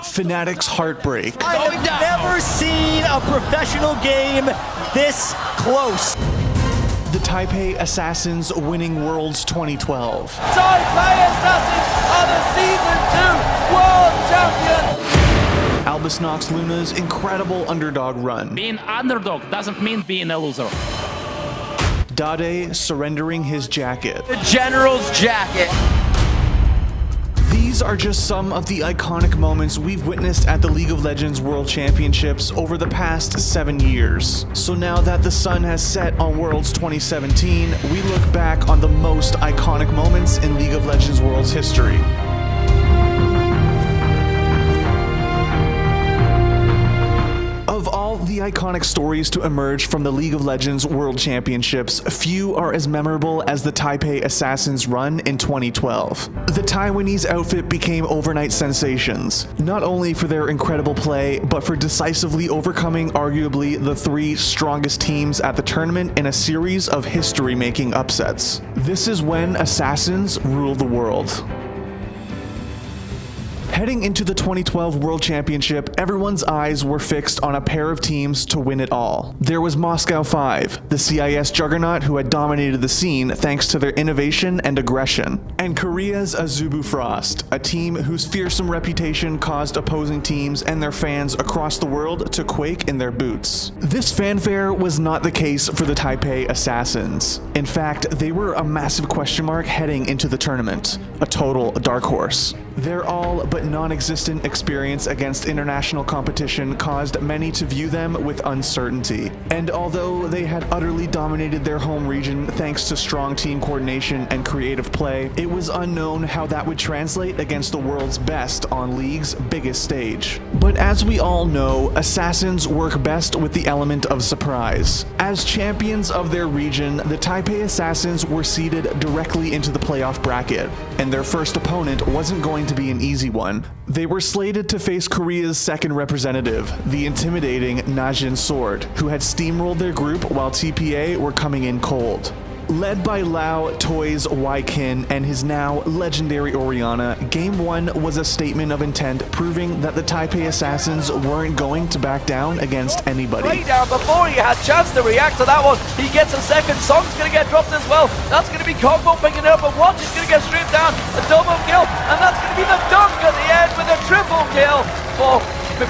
Fnatic's Heartbreak. I've never seen a professional game this close. The Taipei Assassins winning Worlds 2012. Taipei Assassins are the Season 2 World Champions! Albus knocks Luna's incredible underdog run. Being underdog doesn't mean being a loser. Dade surrendering his jacket. The General's jacket. These are just some of the iconic moments we've witnessed at the League of Legends World Championships over the past 7 years. So now that the sun has set on Worlds 2017, we look back on the most iconic moments in League of Legends Worlds history. Of all the iconic stories to emerge from the League of Legends World Championships, few are as memorable as the Taipei Assassins run in 2012. The Taiwanese outfit became overnight sensations, not only for their incredible play, but for decisively overcoming arguably the 3 strongest teams at the tournament in a series of history-making upsets. This is when Assassins rule the world. Heading into the 2012 World Championship, everyone's eyes were fixed on a pair of teams to win it all. There was Moscow 5, the CIS juggernaut who had dominated the scene thanks to their innovation and aggression, and Korea's Azubu Frost, a team whose fearsome reputation caused opposing teams and their fans across the world to quake in their boots. This fanfare was not the case for the Taipei Assassins. In fact, they were a massive question mark heading into the tournament, a total dark horse. Their all but non-existent experience against international competition caused many to view them with uncertainty. And although they had utterly dominated their home region thanks to strong team coordination and creative play, it was unknown how that would translate against the world's best on League's biggest stage. But as we all know, Assassins work best with the element of surprise. As champions of their region, the Taipei Assassins were seeded directly into the playoff bracket, and their first opponent wasn't going to be an easy one. They were slated to face Korea's second representative, the intimidating Najin Sword, who had steamrolled their group while TPA were coming in cold. Led by Lao, Toys, Wykin, and his now legendary Orianna, Game 1 was a statement of intent proving that the Taipei Assassins weren't going to back down against anybody. Way down before he had chance to react to that one. He gets a second. Song's going to get dropped as well. That's going to be KaBuM picking it up, but Watch is going to get stripped down. A double kill, and that's going to be the dunk at the end with a triple kill for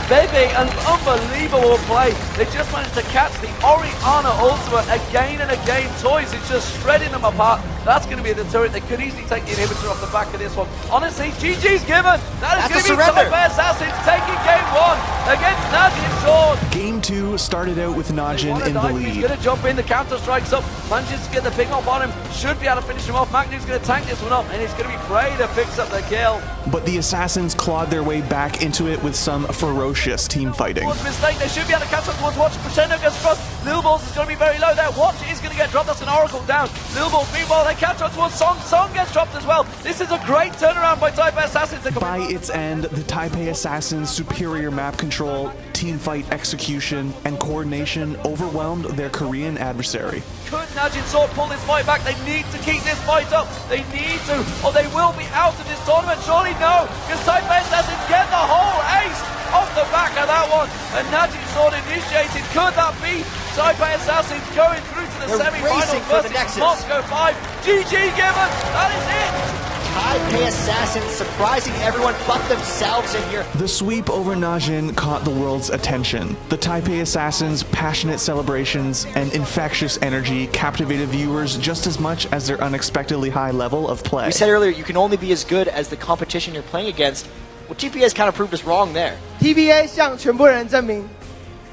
Baby. An unbelievable play. They just managed to catch the Orianna ultimate again and again. Toys is just shredding them apart. That's going to be the turret. They could easily take the inhibitor off the back of this one. Honestly, GG's given. That is going to be Taipei Assassins taking Game 1 against Najin Sword. Game 2 started out with Najin in the lead. He's going to jump in. The counter strikes up. Manages to get the ping off on him. Should be able to finish him off. Magnu's going to tank this one up, and it's going to be Frey that picks up the kill. But the Assassins clawed their way back into it with some ferocious team fighting. Mistake. They should be able to catch up towards Watch. Crescendo gets across. Lil Balls is going to be very low there. Watch is going to get dropped. That's an Oracle down. Lil Balls, meanwhile, they catch up towards Song. Song gets dropped as well. This is a great turnaround by Taipei Assassins. By its end, the Taipei Assassins' superior map control, team fight execution, and coordination overwhelmed their Korean adversary. Could Najin Sword pull this fight back? They need to keep this fight up. They need to, or they will be out of this tournament. Surely no, because Taipei Assassins get the whole ace off the back of that one. And Najin Sword initiated. Could that be Taipei Assassins going through to the semi-final versus Moscow 5? GG given. That is it. Taipei Assassins surprising everyone but themselves in here. The sweep over Najin caught the world's attention. The Taipei Assassins' passionate celebrations and infectious energy captivated viewers just as much as their unexpectedly high level of play. We said earlier, you can only be as good as the competition you're playing against. Well, TPA has kind of proved us wrong there. TPA 向全部人证明，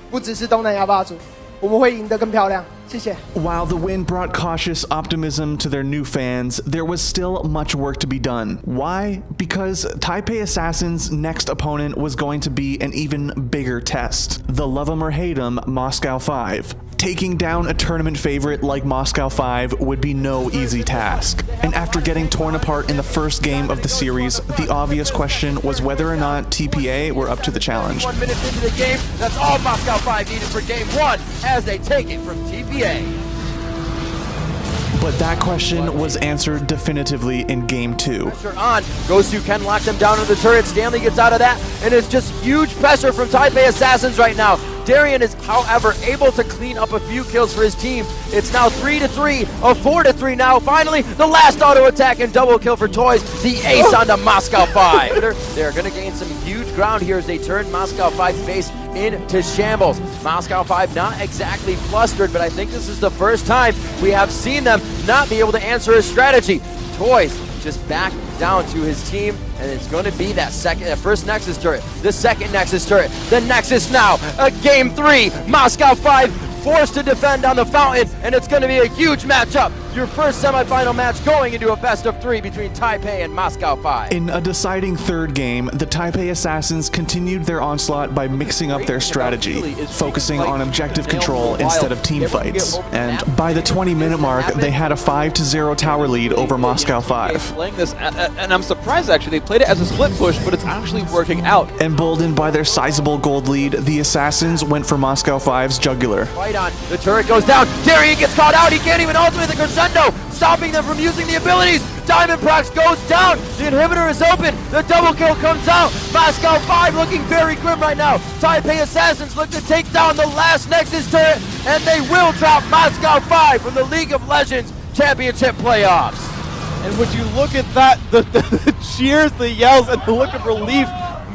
不只是东南亚霸主，我们会赢得更漂亮。谢谢。 While the win brought cautious optimism to their new fans, there was still much work to be done. Why? Because Taipei Assassins' next opponent was going to be an even bigger test. The love 'em or hate 'em Moscow 5. Taking down a tournament favorite like Moscow 5 would be no easy task. And after getting torn apart in the first game of the series, the obvious question was whether or not TPA were up to the challenge. 1 minute into the game, that's all Moscow 5 needed for Game 1 as they take it from TPA. But that question was answered definitively in Game 2. Pressure on. Gosu can lock them down on the turret. Stanley gets out of that, and it's just huge pressure from Taipei Assassins right now. Darien is, however, able to clean up a few kills for his team. It's now 3-3, a 4-3 now. Finally, the last auto attack and double kill for Toys. The ace onto Moscow 5. They're going to gain some huge ground here as they turn Moscow 5's base into shambles. Moscow 5 not exactly flustered, but I think this is the first time we have seen them not be able to answer his strategy. Toys just back down to his team, and it's going to be that first Nexus turret, the second Nexus turret, the Nexus now, a Game 3, Moscow 5 forced to defend on the fountain, and it's going to be a huge matchup. Your first semifinal match going into a best of 3 between Taipei and Moscow 5. In a deciding third game, the Taipei Assassins continued their onslaught by mixing up their strategy, focusing on objective control instead of team fights. And by the 20-minute mark, they had a 5-0 tower lead over Moscow 5. Playing this, and I'm surprised actually, they played it as a split push, but it's actually working out. Emboldened by their sizable gold lead, the Assassins went for Moscow 5's jugular. Right on, the turret goes down, Darien gets caught out, he can't even ultimate the crescendo, stopping them from using the abilities. Diamond Prox goes down, the inhibitor is open, the double kill comes out. Moscow 5 looking very grim right now. Taipei Assassins look to take down the last Nexus turret, and they will drop Moscow 5 from the League of Legends Championship playoffs. And would you look at that, the cheers, the yells, and the look of relief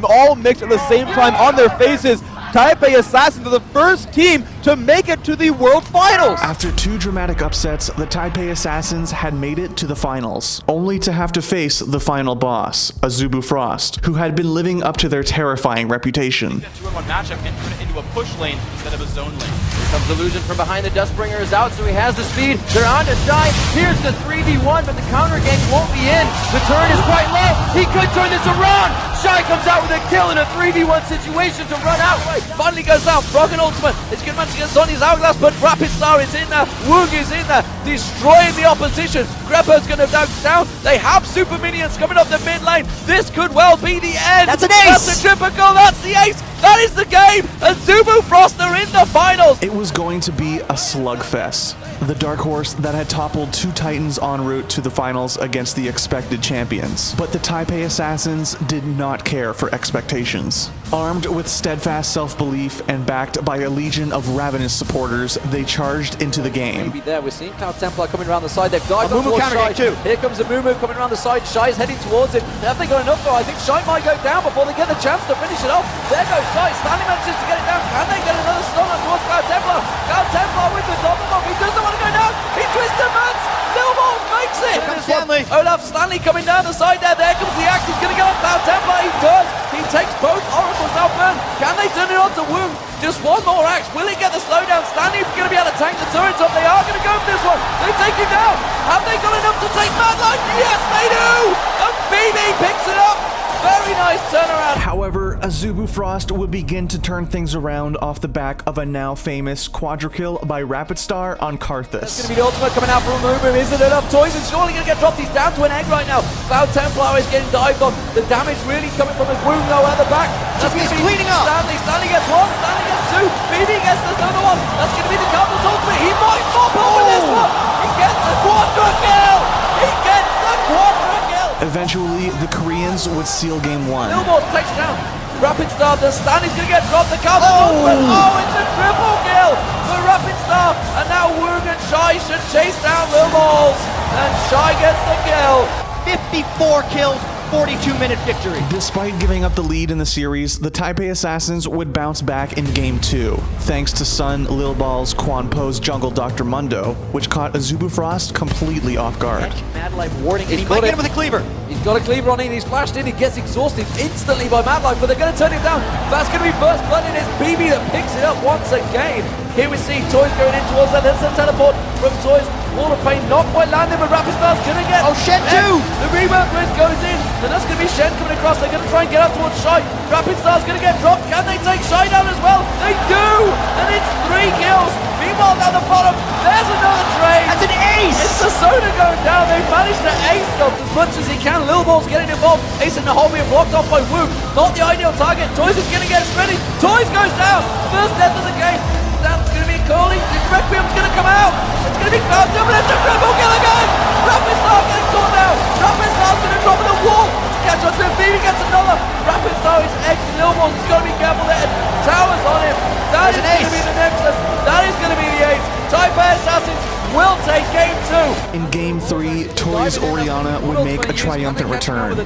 all mixed at the same time on their faces. Taipei Assassins are the first team to make it to the World Finals. After 2 dramatic upsets, the Taipei Assassins had made it to the finals, only to have to face the final boss, Azubu Frost, who had been living up to their terrifying reputation. 2-on-1 matchup and turn it into a push lane instead of a zone lane. Here comes Illusion from behind, the Dustbringer is out, so he has the speed. They're on to Shy. Here's the 3v1, but the counter gank won't be in. The turret is quite low. He could turn this around. Shy comes out with a kill in a 3v1 situation to run out. Finally goes out. Broken ultimate. It's going to manage to get Sonny's hourglass, but Rapid Star is in there. Woog is in there, destroying the opposition. Greppo's going to bounce down. They have super minions coming up the mid lane. This could well be the end. That's an ace. That's a triple goal. That's the ace. That is the game. And Azubu Frost are in the finals. It was going to be a slugfest. The dark horse that had toppled 2 Titans en route to the finals against the expected champions. But the Taipei Assassins did not care for expectations. Armed with steadfast self-belief and backed by a legion of ravenous supporters, they charged into the game. Maybe there. We're seeing Cloud Templar coming around the side. They've dived A Mumu towards counter Shy. gank too. Here comes a Mumu coming around the side. Shy's heading towards him. Have they got enough though? I think Shy might go down before they get the chance to finish it off. There goes Shy. Stanley manages to get it down. Can they get another stun on towards Cloud Templar? Cloud Templar with the double bomb. He doesn't want to go down. He twists the mans. Lilmore makes it. Here comes Stanley. Olaf Stanley coming down the side there. There comes the axe. He's going to go on Cloud Templar. He does. He takes both Oracles now burn. Can they turn it on to Wound? Just one more axe. Will he get the slowdown? Stanley's going to be able to tank the turrets up. They are going to go for this one. They take him down. Have they got enough to take Mad Light? Yes, they do. And BB picks it up. Very nice turnaround. However, Azubu Frost would begin to turn things around off the back of a now famous quadra-kill by Rapid Star on That's going Karthus. to be the ultimate coming out from Mumu. Isn't enough? Toys is surely going to get dropped. He's down to an egg right now. Cloud Templar is getting dived on. The damage really coming from his wound though at the back. That's He's going to be cleaning up. Stanley. Stanley gets 1. Stanley gets 2. BB gets another one. That's going to be the Cardinals ultimate. He might pop up with this one. He gets the quadra kill. He gets the quadra kill. Eventually, the Koreans would seal Game 1. Lilmore takes down Rapid Star. The Stanley's going to get dropped. The Cardinals ultimate. Oh, it's a triple kill for Rapid Star. And now Woog and Shy should chase down Lilmore. And Shy gets the kill. 54 kills, 42-minute victory. Despite giving up the lead in the series, the Taipei Assassins would bounce back in Game 2, thanks to Sun Lilball's Quan Po's jungle Dr. Mundo, which caught Azubu Frost completely off guard. Mad Life warding, and he got might get it. him with a cleaver. He's got a cleaver on him. He's flashed in. He gets exhausted instantly by Mad Life, but they're going to turn him down. That's going to be first blood, and it's BB that picks it up once again. Here we see Toys going in towards that. There's a teleport from Toys. Wall of Pain not quite landing, but Rapid Star's going to get... Oh, Shen too! The rebound grid goes in, and that's going to be Shen coming across. They're going to try and get out towards Shy. Rapid Star's going to get dropped. Can they take Shy down as well? They do! And it's 3 kills. Meanwhile, down the bottom, there's another trade. That's an ace! It's the Soda going down. They've managed to ace them as much as he can. Lilball's getting involved. Ace in the hole being blocked off by Woog. Not the ideal target. Toys is going to get ready. Toys goes down. First death of the game. That's going to be calling. Requiem's going to come out. It's going to be close. But it's a triple kill again. Rapid Star getting caught now. Rapid Star's going to drop in the wall. Catch on to him. Phoebe gets another. Rapid Star is exiting Lilmos. He's got to be careful there. Towers on him. That is going to be the nexus. That is going to be the ace. Taipei Assassins will take game 2. In game 3, Toys Oriana would make a triumphant return.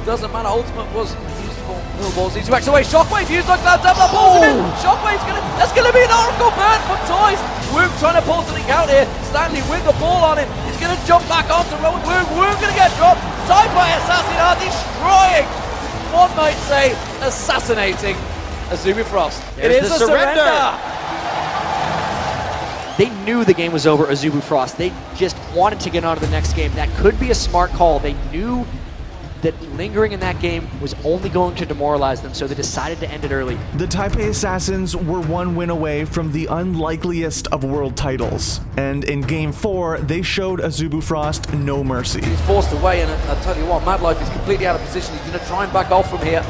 Doesn't matter, ultimate was useful. LoL Worlds Each backs away. Shockwave used like that. Devla pulls him in. Shockwave's that's gonna be an Oracle burn for Toys. Woog trying to pull something out here. Stanley with the ball on him. He's gonna jump back onto Rowan Woog. Woog gonna get dropped. Taipei Assassin are destroying, one might say, assassinating Azumi Frost. It is a surrender. They knew the game was over, Azubu Frost. They just wanted to get on to the next game. That could be a smart call. They knew that lingering in that game was only going to demoralize them, so they decided to end it early. The Taipei Assassins were one win away from the unlikeliest of world titles, and in Game 4, they showed Azubu Frost no mercy. He's forced away, and I'll tell you what, Madlife is completely out of position. He's going to try and back off from here.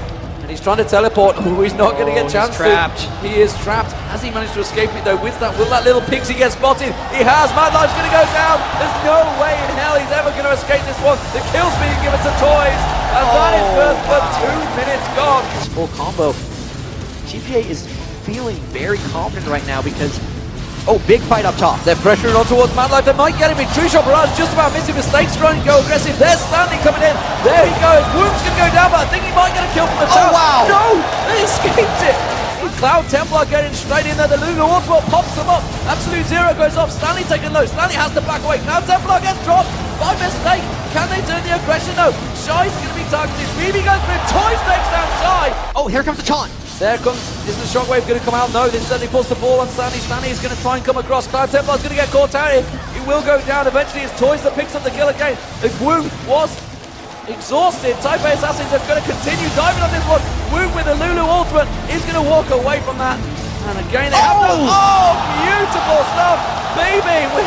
He's trying to teleport. He's not going to get a chance to. He is trapped. Has he managed to escape it though? With that, will that little pixie get spotted? He has. Madlife's going to go down. There's no way in hell he's ever going to escape this one. The kill's being given to Toys, and that is first for 2 minutes gone. Full combo. GPA is feeling very confident right now because, big fight up top. They're pressuring on towards Madlife. They might get him in. True Shot Barrage just about missing. Mistakes trying to go aggressive. There's Stanley coming in. There he goes. Woog's going to go down, but I think he might get a kill from the tower. Wow. No! They escaped it. Cloud Templar getting straight in there. The Lulu Ultimate pops them up. Absolute Zero goes off. Stanley taking low. Stanley has to back away. Cloud Templar gets dropped by mistake. Can they turn the aggression though? Shy's going to be targeted. Phoebe goes through. Toys takes down Shy. Oh, here comes the taunt. There comes, is the Shockwave going to come out? No, this certainly pulls the ball on Stanley. Stanley is going to try and come across. Cloud Templar's going to get caught out here. He will go down. Eventually it's Toys that picks up the kill again. The Wu was exhausted. Taipei Assassins are going to continue diving on this one. Wu with the Lulu Ultimate is going to walk away from that. And again they have beautiful stuff. Baby with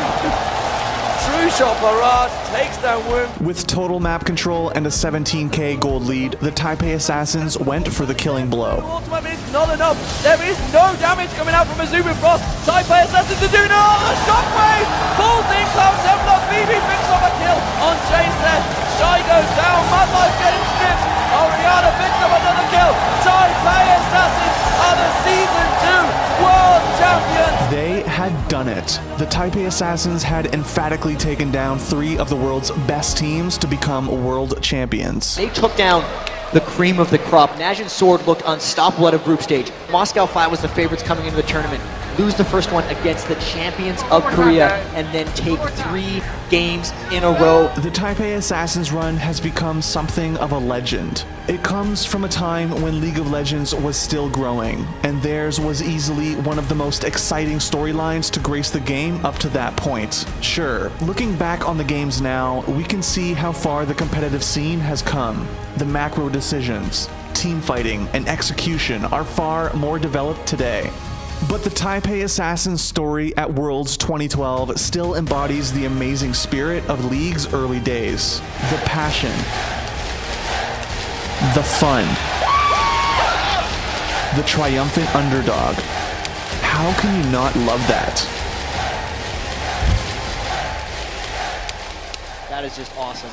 True Shot Barrage takes down Wu. With total map control and a 17k gold lead, the Taipei Assassins went for the killing blow. Ultimate is not enough. There is no damage coming out from Azubu Frost. Taipei Assassins to do no. Shockwave pulls in Cloud Templar. Phoebe picks up a kill on Chase there. Shy goes down. Madlife getting stripped. Oriana picks up another kill. Taipei Assassins are the Season 2 World Champions. They had done it. The Taipei Assassins had emphatically taken down 3 of the world's best teams to become world champions. They took down the cream of the crop. Najin's sword looked unstoppable at a group stage. Moscow 5 was the favorites coming into the tournament. Lose the first one against the champions of Korea and then take 3 games in a row. The Taipei Assassins run has become something of a legend. It comes from a time when League of Legends was still growing, and theirs was easily one of the most exciting storylines to grace the game up to that point. Sure, looking back on the games now, we can see how far the competitive scene has come. The macro decisions, team fighting, and execution are far more developed today. But the Taipei Assassin's story at Worlds 2012 still embodies the amazing spirit of League's early days. The passion, the fun, the triumphant underdog. How can you not love that? That is just awesome.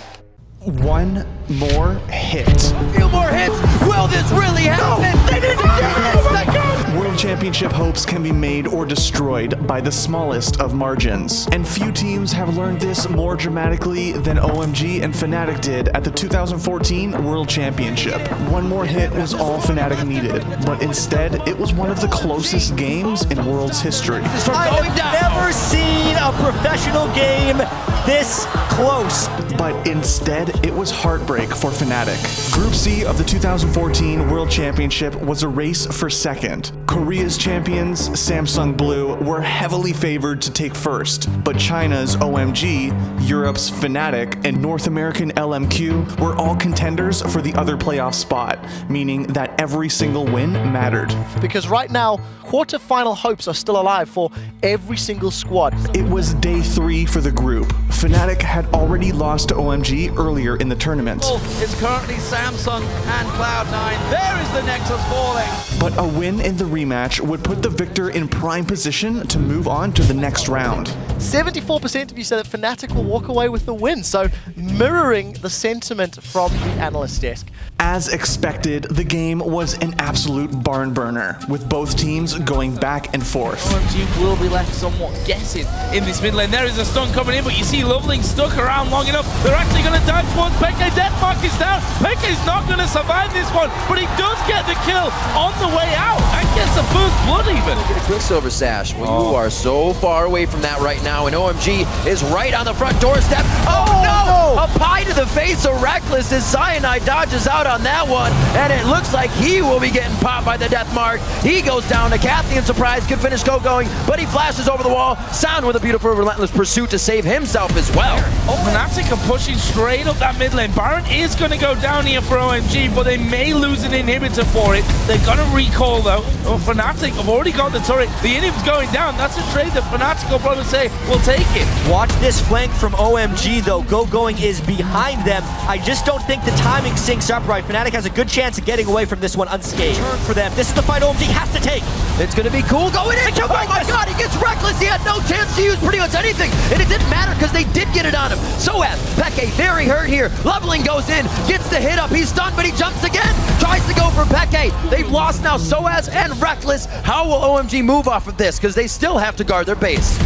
One more hit. A few more hits. Will this really happen? They did it again! World Championship hopes can be made or destroyed by the smallest of margins. And few teams have learned this more dramatically than OMG and Fnatic did at the 2014 World Championship. One more hit was all Fnatic needed, but instead it was one of the closest games in World's history. I've never seen a professional game this close. But instead, it was heartbreak for Fnatic. Group C of the 2014 World Championship was a race for second. Korea's champions, Samsung Blue, were heavily favored to take first, but China's OMG, Europe's Fnatic, and North American LMQ were all contenders for the other playoff spot, meaning that every single win mattered. Because right now, quarterfinal hopes are still alive for every single squad. It was day 3 for the group. Fnatic had already lost to OMG earlier in the tournament. It's currently Samsung and Cloud9. There is the Nexus falling. But a win in the rematch would put the victor in prime position to move on to the next round. 74% of you said that Fnatic will walk away with the win, so mirroring the sentiment from the analyst desk. As expected, the game was an absolute barn burner, with both teams going back and forth. OMG will be left somewhat guessing in this mid lane. There is a stun coming in, but you see Loveling stuck around long enough. They're actually going to dive towards Peke. Deathmark is down. Peke's not going to survive this one, but he does get the kill on the way out and gets the first blood even. Get a Quicksilver Sash. Well, you are so far away from that right now, and OMG is right on the front doorstep. Oh no! A pie to the face of Reckless as Cyanide dodges out on that one, and it looks like he will be getting popped by the death mark. He goes down to Cathian surprise, could finish going, but he flashes over the wall. Sound with a beautiful relentless pursuit to save himself as well. Oh, Fnatic are pushing straight up that mid lane. Baron is going to go down here for OMG, but they may lose an inhibitor for it. They're going to recall though. Oh, Fnatic have already got the turret. The inhib's going down. That's a trade that Fnatic will probably say, we'll take it. Watch this flank from OMG though. Going is behind them. I just don't think the timing syncs up right. Fnatic has a good chance of getting away from this one unscathed. Turn for them. This is the fight OMG has to take. It's going to be cool going in. Oh my god, he gets Reckless. He had no chance to use pretty much anything, and it didn't matter because they did get it on him. Soaz, Peke, very hurt here. Leveling goes in, gets the hit up. He's stunned, but he jumps again. Tries to go for Peke. They've lost now Soaz and Reckless. How will OMG move off of this? Because they still have to guard their base.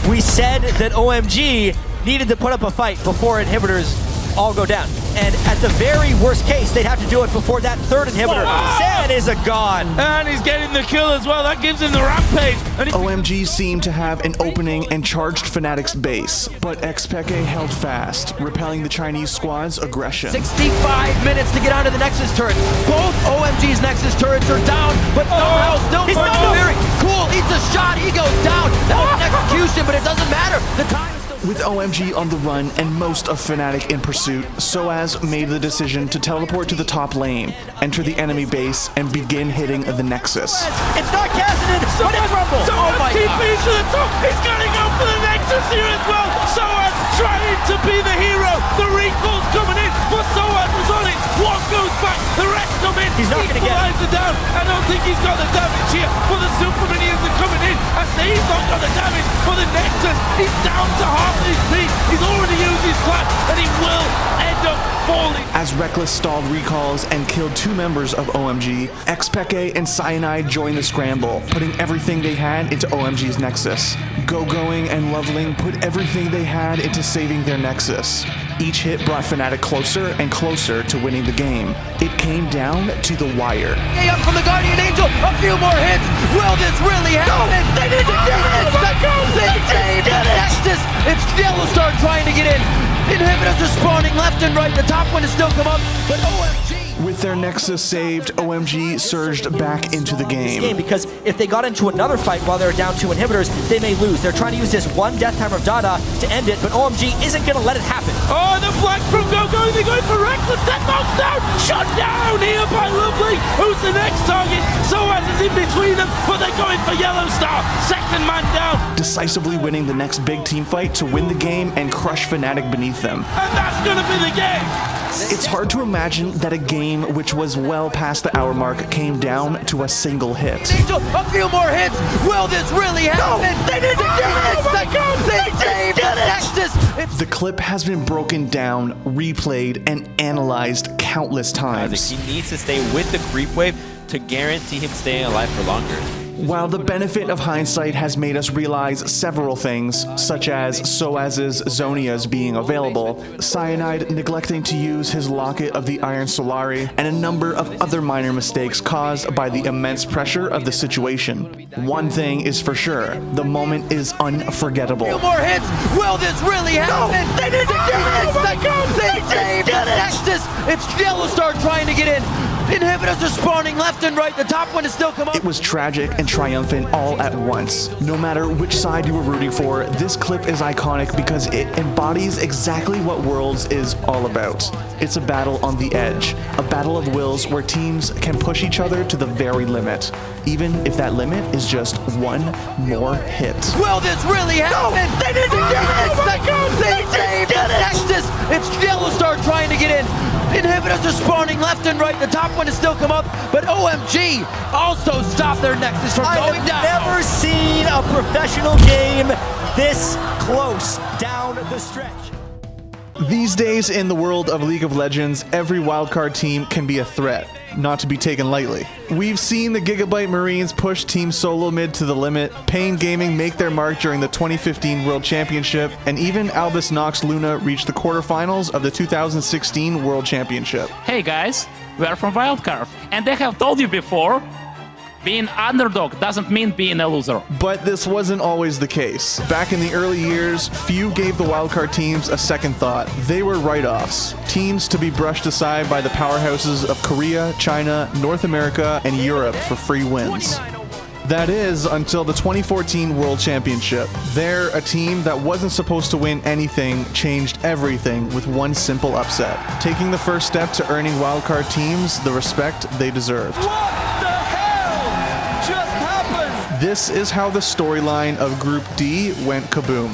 We said that OMG needed to put up a fight before inhibitors all go down. And at the very worst case, they'd have to do it before that third inhibitor. Zed is a god. And he's getting the kill as well. That gives him the rampage. And OMG seemed to have an opening and charged Fnatic's base, but Xpeke held fast, repelling the Chinese squad's aggression. 65 minutes to get onto the Nexus turret. Both OMG's Nexus turrets are down, but somehow still very cool. Eats a shot, he goes down. That was an execution, but it doesn't matter. The time is still... With OMG on the run and most of Fnatic in pursuit, Soaz made the decision to teleport to the top lane, enter the enemy base, and begin hitting the Nexus. It's not Cassidy, but it's Rumble. Soaz TP's to the top. He's going to go for the Nexus here as well. Soaz trying to be the hero. The recall's coming in, but Soaz was on it. One goes back, the rest come in. He's not going to get it. Down. I don't think he's got the damage here, but the Super Minions are coming in. I say he's not got the damage for the Nexus. He's down to half HP. He's already used his flash, and he will end up falling. As Reckless stalled recalls and killed two members of OMG, Xpeke and Cyanide joined the scramble, putting everything they had into OMG's Nexus. Going and Loveling put everything they had into saving their Nexus. Each hit brought Fnatic closer and closer to winning the game. It came down to the wire. Hey, up from the Guardian Angel, a few more hits. Will this really happen? No, they didn't get it. They did it. Nexus, it's Yellowstar trying to get in. Inhibitors are spawning left and right. The top one has still come up, but OMG. With their Nexus saved, OMG surged back into the game. Because if they got into another fight while they're down two inhibitors, they may lose. They're trying to use this one death time of Dada to end it, but OMG isn't going to let it happen. Oh, the flag from Go-Go, they're going for Reckless, that knocks down, shut down here by Lovely. Who's the next target? Soaz is in between them, but they're going for Yellowstar, second man down. Decisively winning the next big team fight to win the game and crush Fnatic beneath them. And that's going to be the game. It's hard to imagine that a game which was well past the hour mark came down to a single hit. Angel, a few more hits. Will this really happen? No, they didn't get it. Oh my God, they did it. The clip has been broken down, replayed, and analyzed countless times. He needs to stay with the creep wave to guarantee him staying alive for longer. While the benefit of hindsight has made us realize several things, such as Soaz's Zonias being available, Cyanide neglecting to use his Locket of the Iron Solari, and a number of other minor mistakes caused by the immense pressure of the situation. One thing is for sure, the moment is unforgettable. Few more hits. Will this really happen? No, they didn't get it. Oh my God, they did it. It's Yellowstar trying to get in. Inhibitors are spawning left and right. The top one is still come up. It was tragic and triumphant all at once. No matter which side you were rooting for, this clip is iconic because it embodies exactly what Worlds is all about. It's a battle on the edge, a battle of wills where teams can push each other to the very limit. even if that limit is just one more hit. Will this really happen? No, they didn't do it! Oh my God, they saved the Nexus! It's Yellowstar trying to get in. Inhibitors are spawning left and right. The top one has still come up, but OMG also stopped their Nexus from going down. I've never seen a professional game this close down the stretch. These days in the world of League of Legends, every wildcard team can be a threat, not to be taken lightly. We've seen the Gigabyte Marines push Team Solo Mid to the limit, Pain Gaming make their mark during the 2015 World Championship, and even Albus Nox Luna reached the quarterfinals of the 2016 World Championship. Hey guys, we are from Wildcard, and they have told you before, being underdog doesn't mean being a loser. But this wasn't always the case. Back in the early years, few gave the wildcard teams a second thought. They were write-offs, teams to be brushed aside by the powerhouses of Korea, China, North America, and Europe for free wins. That is, until the 2014 World Championship. There, a team that wasn't supposed to win anything changed everything with one simple upset, taking the first step to earning wildcard teams the respect they deserved. This is how the storyline of Group D went KaBuM.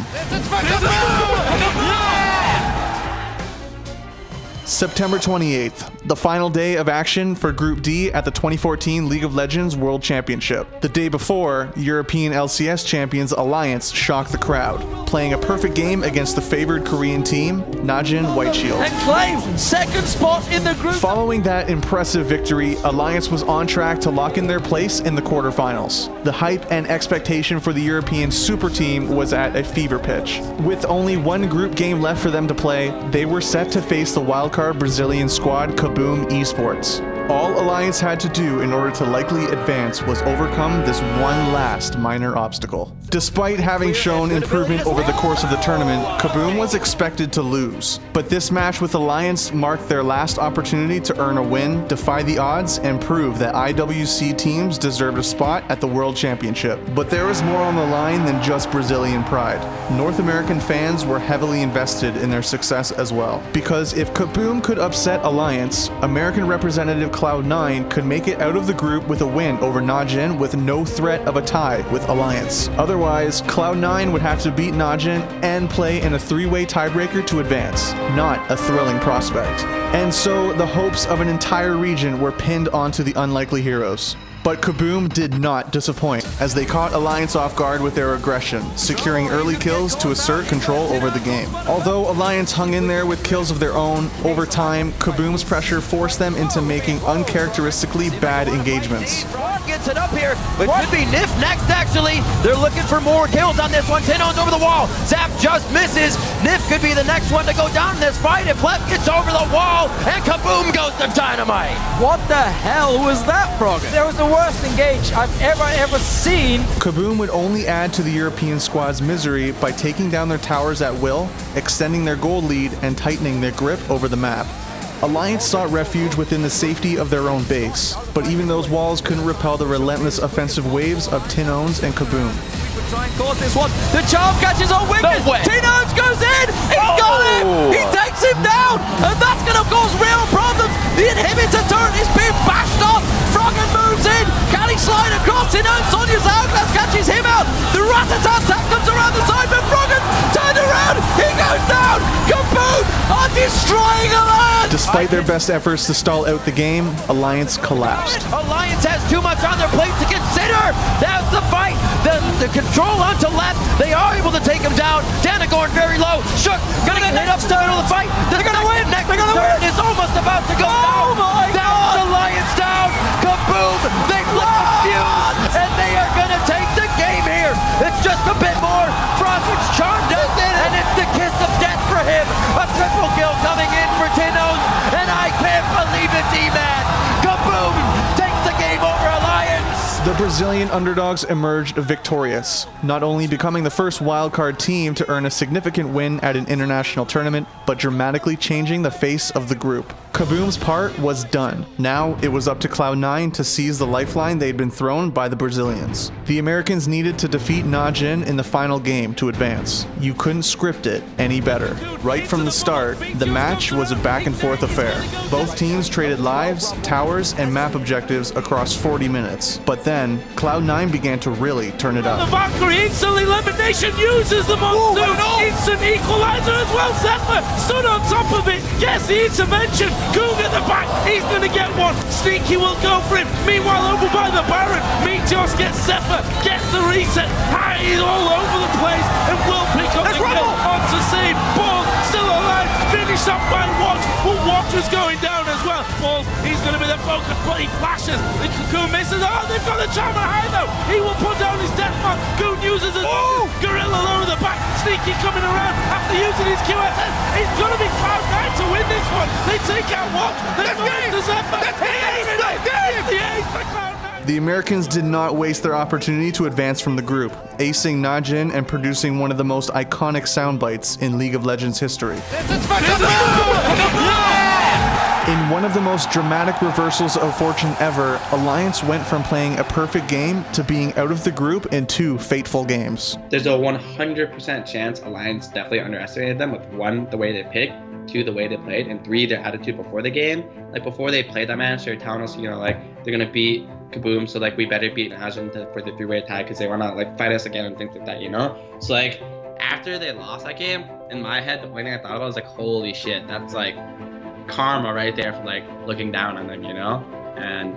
September 28th, the final day of action for Group D at the 2014 League of Legends World Championship. The day before, European LCS champions Alliance shocked the crowd, playing a perfect game against the favored Korean team, Najin White Shield. And claimed second spot in the group. Following that impressive victory, Alliance was on track to lock in their place in the quarterfinals. The hype and expectation for the European super team was at a fever pitch. With only one group game left for them to play, they were set to face the wildcard Brazilian squad KaBuM Esports. All Alliance had to do in order to likely advance was overcome this one last minor obstacle. Despite having shown improvement over the course of the tournament, KaBuM was expected to lose. But this match with Alliance marked their last opportunity to earn a win, defy the odds, and prove that IWC teams deserved a spot at the World Championship. But there was more on the line than just Brazilian pride. North American fans were heavily invested in their success as well. Because if KaBuM could upset Alliance, American representative Cloud9 could make it out of the group with a win over Najin with no threat of a tie with Alliance. Otherwise, Cloud9 would have to beat Najin and play in a three-way tiebreaker to advance. Not a thrilling prospect. And so the hopes of an entire region were pinned onto the unlikely heroes. But KaBuM did not disappoint, as they caught Alliance off guard with their aggression, securing early kills to assert control over the game. Although Alliance hung in there with kills of their own, over time, KaBuM's pressure forced them into making uncharacteristically bad engagements. Gets it up here, but could be Nif next actually. They're looking for more kills on this one. Tino's over the wall. Zap just misses. Nif could be the next one to go down in this fight if Left gets over the wall, and KaBuM goes to Dynamite. What the hell was that, Frogger? There was the worst engage I've ever seen. KaBuM would only add to the European squad's misery by taking down their towers at will, extending their gold lead, and tightening their grip over the map. Alliance sought refuge within the safety of their own base, but even those walls couldn't repel the relentless offensive waves of Tino's and KaBuM. Try and cause this one. The charm catches on Wicked. No way. Tino's goes in. He's got him. He takes him down, and that's going to cause real problems. The inhibitor turret is being bashed off. Frogger moves in. Can he slide across? Tino, Sonya's hourglass catches him out. The Ratata attack comes around the side, but Frogger turned around. He goes down. KaBuM are destroying Alliance. Despite their best efforts to stall out the game, Alliance collapsed. Alliance has too much on their plate to consider. That's the fight. The control onto left. They are able to take him down. Danagorn very low. Shook. Gonna get hit up to the middle of the fight. They're gonna win. They're gonna win. Is almost about to go down. My God. That's Alliance down. KaBuM. They flip the fuse, and they are gonna take the game here. It's just a bit more. Frogger's charmed up, and it's the kiss of death for him. A triple kill coming in for Tino's, and I can't believe it, D-Man. KaBuM takes the game over Alliance. The Brazilian underdogs emerged victorious, not only becoming the first wildcard team to earn a significant win at an international tournament, but dramatically changing the face of the group. KaBuM's part was done. Now it was up to Cloud9 to seize the lifeline they'd been thrown by the Brazilians. The Americans needed to defeat Najin in the final game to advance. You couldn't script it any better. Right from the start, the match was a back and forth affair. Both teams traded lives, towers, and map objectives across 40 minutes. But then, Cloud9 began to really turn it up. The Valkyrie instant elimination uses the monsoon. Instant equalizer as well. Zephyr stood on top of it. Gets the intervention. Goog at the back. He's going to get one. Sneaky will go for him. Meanwhile, over by the Baron, Meteos gets Zephyr. Gets the reset. He's all over the place and will pick up the kill. On to save. Ball still alive. Finished up by Watch. But Watch is going down as well. Ball, he's going to be the focus, but he flashes. The Cocoon misses. Oh, they've got the charmer high though. He will put down his death mark. Goon uses his Gorilla lower the back. Sneaky coming around after using his QSS. It's going to be Cloud9 to win this one. They take out Watch. They move to Zephyr. The Americans did not waste their opportunity to advance from the group, acing Najin and producing one of the most iconic soundbites in League of Legends history. In one of the most dramatic reversals of fortune ever, Alliance went from playing a perfect game to being out of the group in 2 fateful games. There's a 100% chance Alliance definitely underestimated them with 1, the way they picked, 2, the way they played, and 3, their attitude before the game. Like before they played that match, they're telling us, you know, like they're gonna beat KaBuM, so like we better beat Najin for the 3-way tag because they wanna like fight us again and things like that, you know? So like after they lost that game, in my head, the only thing I thought about was like, holy shit, that's like karma right there for like looking down on them, you know? And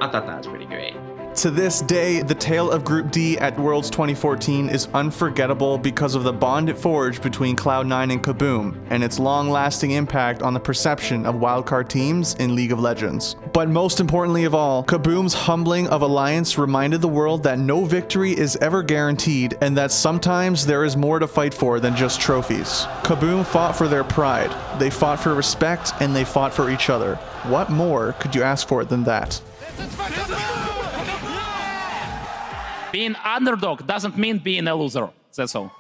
I thought that was pretty great. To this day, the tale of Group D at Worlds 2014 is unforgettable because of the bond it forged between Cloud9 and KaBuM, and its long-lasting impact on the perception of wildcard teams in League of Legends. But most importantly of all, KaBuM's humbling of Alliance reminded the world that no victory is ever guaranteed, and that sometimes there is more to fight for than just trophies. KaBuM fought for their pride, they fought for respect, and they fought for each other. What more could you ask for than that? Being underdog doesn't mean being a loser. That's all.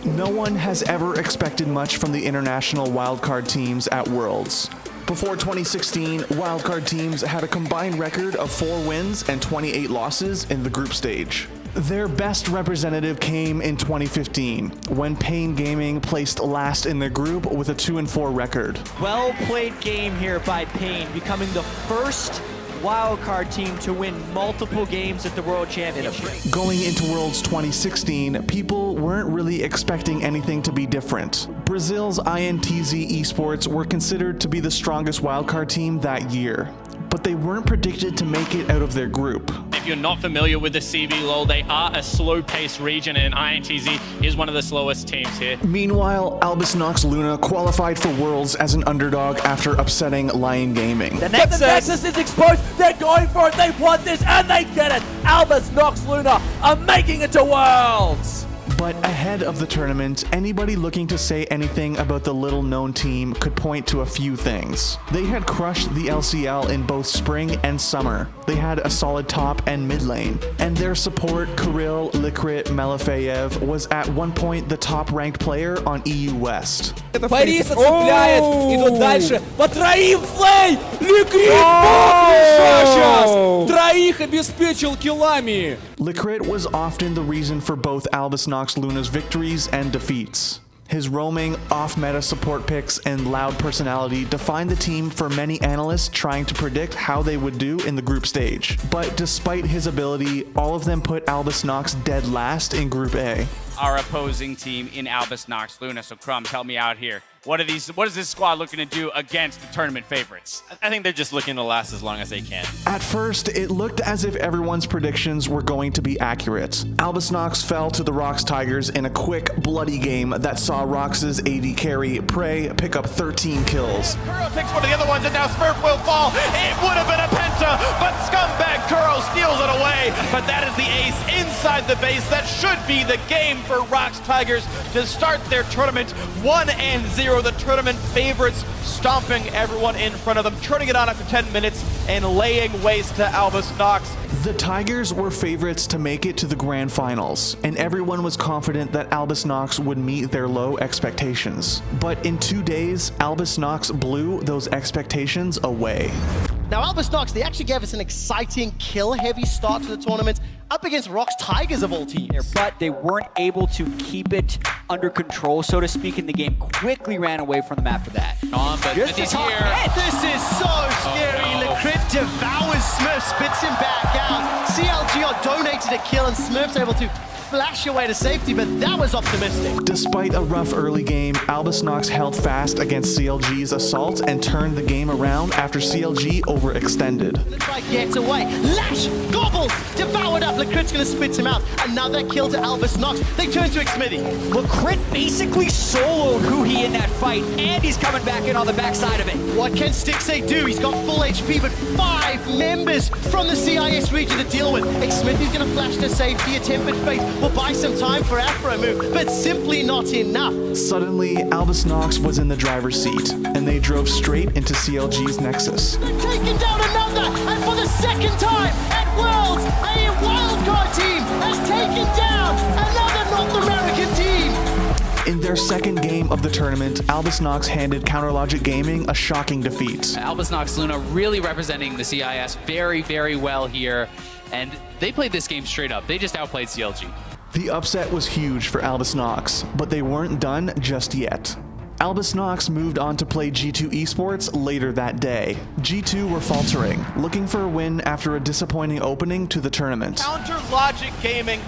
No one has ever expected much from the international wildcard teams at Worlds. Before 2016, wildcard teams had a combined record of 4 wins and 28 losses in the group stage. Their best representative came in 2015, when Pain Gaming placed last in their group with a 2-4 record. Well played game here by Pain, becoming the first wildcard team to win multiple games at the World Championship. Going into Worlds 2016, people weren't really expecting anything to be different. Brazil's INTZ esports were considered to be the strongest wildcard team that year, but they weren't predicted to make it out of their group. If you're not familiar with the CV LoL, they are a slow-paced region, and INTZ is one of the slowest teams here. Meanwhile, Albus Luna qualified for Worlds as an underdog after upsetting Lion Gaming. The Nexus is exposed. They're going for it. They want this, and they get it. Albus Luna are making it to Worlds. But ahead of the tournament, anybody looking to say anything about the little-known team could point to a few things. They had crushed the LCL in both spring and summer. They had a solid top and mid lane. And their support, Kirill, Likrit, Malafeyev, was at one point the top-ranked player on EU West. Бориса цепляет, идут дальше. По троим флей! Ликрит сейчас! Троих обеспечил киллами! Likrit was often the reason for both Albus Luna's victories and defeats. His roaming, off-meta support picks and loud personality defined the team for many analysts trying to predict how they would do in the group stage. But despite his ability, all of them put Albus Nox dead last in Group A. Our opposing team in Albus Luna. So Crumbs, help me out here. What is this squad looking to do against the tournament favorites? I think they're just looking to last as long as they can. At first, it looked as if everyone's predictions were going to be accurate. Albus Nox fell to the Rox Tigers in a quick, bloody game that saw Rox's AD carry, Prey, pick up 13 kills. Kuro takes one of the other ones, and now Smurf will fall. It would have been a pen penta, but Scumbag Kuro steals it away. But that is the ace inside the base. That should be the game for Rocks Tigers to start their tournament 1-0. The tournament favorites stomping everyone in front of them, turning it on after 10 minutes and laying waste to Albus Nox. The Tigers were favorites to make it to the grand finals, and everyone was confident that Albus Nox would meet their low expectations. But in 2 days, Albus Nox blew those expectations away. Now, Albus Nox, they actually gave us an exciting kill-heavy start to the tournament up against Rocks Tigers of all teams. But they weren't able to keep it under control, so to speak, and the game quickly ran away from them after that. But Here's the top hit. This is so scary. Lecrit devours Smurf, spits him back out. CLG donated a kill, and Smurf's able to flash away to safety, but that was optimistic. Despite a rough early game, Albus Nox held fast against CLG's assault and turned the game around after CLG overextended. Gets away. Lash! Gobble! Devoured up. Lecrit's gonna spit him out. Another kill to Albus Nox. They turn to Xmitty. Lecrit basically soloed Huhi in that fight, and he's coming back in on the backside of it. What can Stixay do? He's got full HP, but 5 members from the CIS region to deal with. Xmitty's gonna flash to safety. A tempered fate will buy some time for Afro move, but simply not enough. Suddenly, Albus Nox was in the driver's seat, and they drove straight into CLG's Nexus. They're taking down another, and for the second time at Worlds, a wildcard team has taken down another North American team. In their second game of the tournament, Albus Nox handed Counterlogic Gaming a shocking defeat. Albus Nox Luna really representing the CIS very, very well here, and they played this game straight up. They just outplayed CLG. The upset was huge for Albus Nox, but they weren't done just yet. Albus Nox moved on to play G2 Esports later that day. G2 were faltering, looking for a win after a disappointing opening to the tournament. Counterlogic Gaming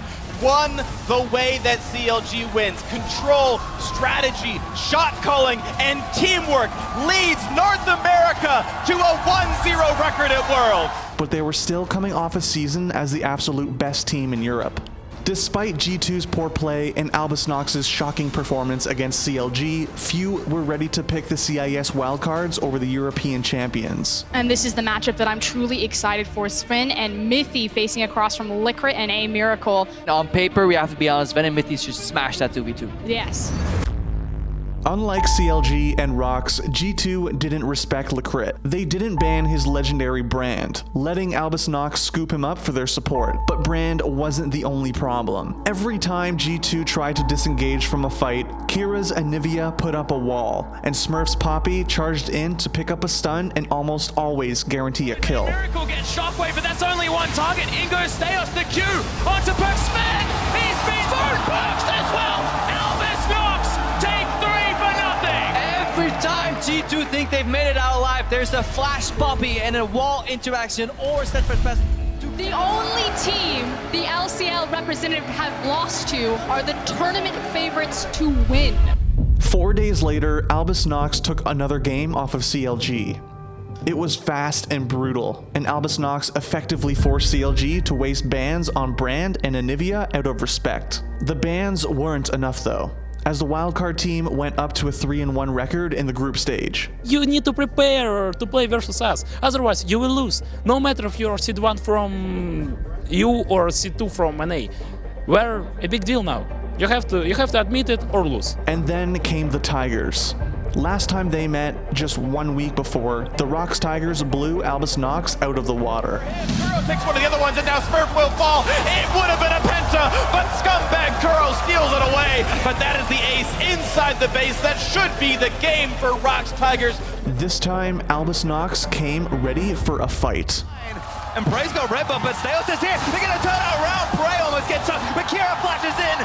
won the way that CLG wins. Control, strategy, shot calling, and teamwork leads North America to a 1-0 record at Worlds. But they were still coming off a season as the absolute best team in Europe. Despite G2's poor play and Albus Nox's shocking performance against CLG, few were ready to pick the CIS wildcards over the European champions. And this is the matchup that I'm truly excited for. Sven and Mythy facing across from Licrit and A Miracle. On paper, we have to be honest, Sven and Mythy should smash that 2v2. Yes. Unlike CLG and Rocks, G2 didn't respect Lecrit. They didn't ban his legendary Brand, letting Albus Nox scoop him up for their support. But Brand wasn't the only problem. Every time G2 tried to disengage from a fight, Kira's Anivia put up a wall, and Smurf's Poppy charged in to pick up a stun and almost always guarantee a kill. Miracle gets Shockwave, but that's only one target. In goes Theos, the Q onto Perks. Sven! He's been through Perks as well! Albus Nox take 3 for nothing! Every time G2 think they've made it out alive, there's a flash Poppy and a wall interaction or steadfast pass. The only team the LCL representative have lost to are the tournament favorites to win. 4 days later, Albus Nox took another game off of CLG. It was fast and brutal, and Albus Nox effectively forced CLG to waste bans on Brand and Anivia out of respect. The bans weren't enough though, as the wildcard team went up to a 3-1 record in the group stage. You need to prepare to play versus us, otherwise you will lose, no matter if you're seed 1 from EU or seed 2 from NA. We're a big deal now. You have to admit it or lose. And then came the Tigers. Last time they met, just 1 week before, the Rocks Tigers blew Albus Nox out of the water. Kuro takes one of the other ones, and now Smurf will fall. It would have been a penta, but Scumbag Kuro steals it away. But that is the ace inside the base. That should be the game for Rocks Tigers. This time, Albus Nox came ready for a fight. And Bray's got red bump, but Steos is here. They're going to turn it around. Bray almost gets up, but Kira flashes in.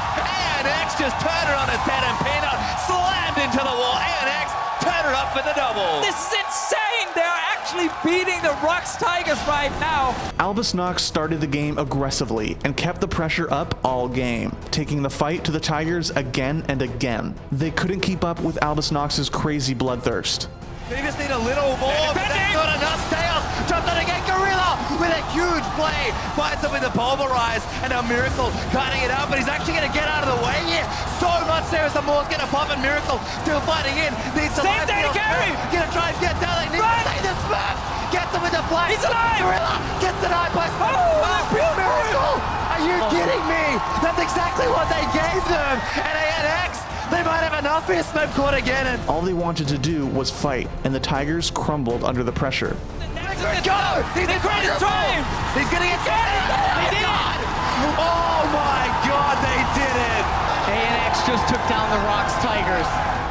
And X just turned it on his head, and Peanut slammed into the wall. And X turned it up for the double. This is insane! They're actually beating the Rocks Tigers right now. Albus Nox started the game aggressively and kept the pressure up all game, taking the fight to the Tigers again and again. They couldn't keep up with Albus Nox's crazy bloodthirst. They just need a little more, but that's not enough. Steos jumped on again. Gorilla with a huge play. Finds him with the pulverize, and now Miracle cutting it out, but he's actually going to get out of the way here. So much there as the Moore's going to pop, and Miracle still fighting in. Needs to Same live Dade carry! Going to try and get down. They need to stay the Smurf. Gets him with the flash. alive! He's alive! Gorilla gets denied by miracle! Are you kidding me? That's exactly what they gave them! And ANX, they might have enough here, Smoke caught again. And All they wanted to do was fight, and the Tigers crumbled under the pressure. go! He's incredible! He's gonna get They did it! Oh my god, they did it! ANX just took down the Rocks Tigers.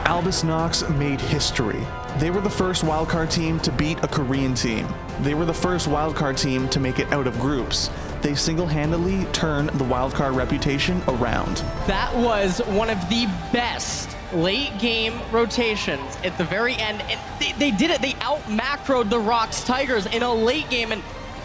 Albus Nox made history. They were the first wildcard team to beat a Korean team. They were the first wildcard team to make it out of groups. They single-handedly turned the wildcard reputation around. That was one of the best late game rotations at the very end. And they did it. They out-macroed the Rocks Tigers in a late game. And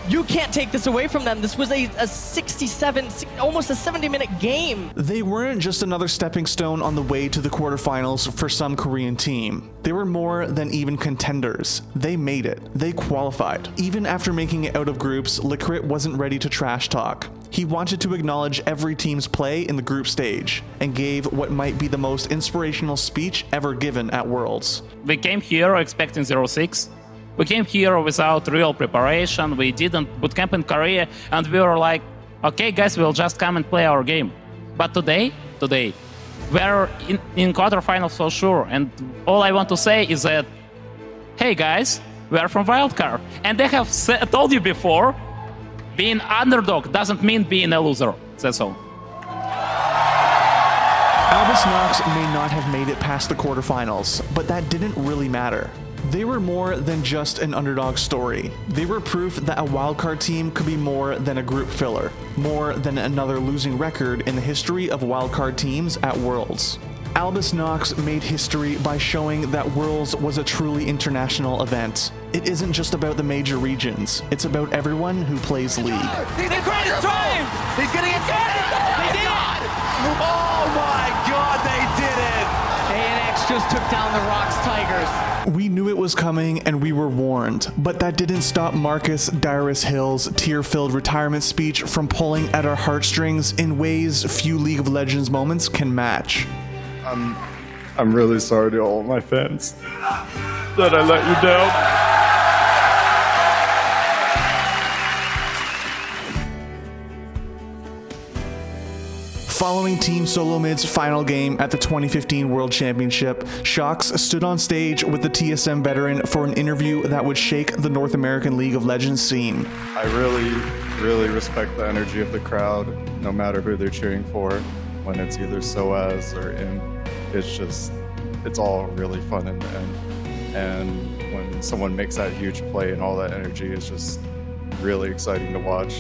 you can't take this away from them. This was a 67, almost a 70-minute game. They weren't just another stepping stone on the way to the quarterfinals for some Korean team. They were more than even contenders. They made it. They qualified. Even after making it out of groups, Licrit wasn't ready to trash talk. He wanted to acknowledge every team's play in the group stage and gave what might be the most inspirational speech ever given at Worlds. We came here expecting 0-6. We came here without real preparation. We didn't bootcamp in Korea, and we were like, okay, guys, we'll just come and play our game. But today, we're in quarterfinals for sure. And all I want to say is that, hey guys, we're from Wildcard. And they have told you before, being underdog doesn't mean being a loser. That's all. Albus Nox may not have made it past the quarterfinals, but that didn't really matter. They were more than just an underdog story. They were proof that a wildcard team could be more than a group filler, more than another losing record in the history of wildcard teams at Worlds. Albus Nox made history by showing that Worlds was a truly international event. It isn't just about the major regions, it's about everyone who plays League. He's incredible! He's gonna get They did it! Oh my god, they did it! ANX just took down the Rocks Tigers. We knew it was coming and we were warned, but that didn't stop Marcus Dyrus Hill's tear-filled retirement speech from pulling at our heartstrings in ways few League of Legends moments can match. I'm really sorry to all of my fans that I let you down. Following Team Solo Mid's final game at the 2015 World Championship, Shox stood on stage with the TSM veteran for an interview that would shake the North American League of Legends scene. I really respect the energy of the crowd, no matter who they're cheering for, when it's either SOAS or IM. It's all really fun in the end. And when someone makes that huge play and all that energy, it's just really exciting to watch.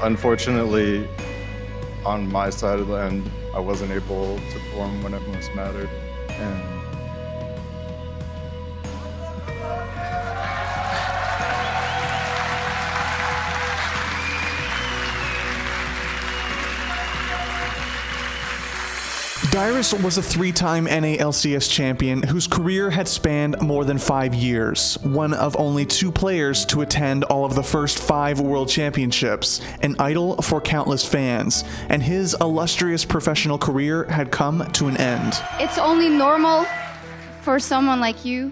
Unfortunately, on my side of the end, I wasn't able to perform when it most mattered. And Dyrus was a three-time NA LCS champion whose career had spanned more than 5 years, one of only 2 players to attend all of the first 5 World Championships, an idol for countless fans, and his illustrious professional career had come to an end. It's only normal for someone like you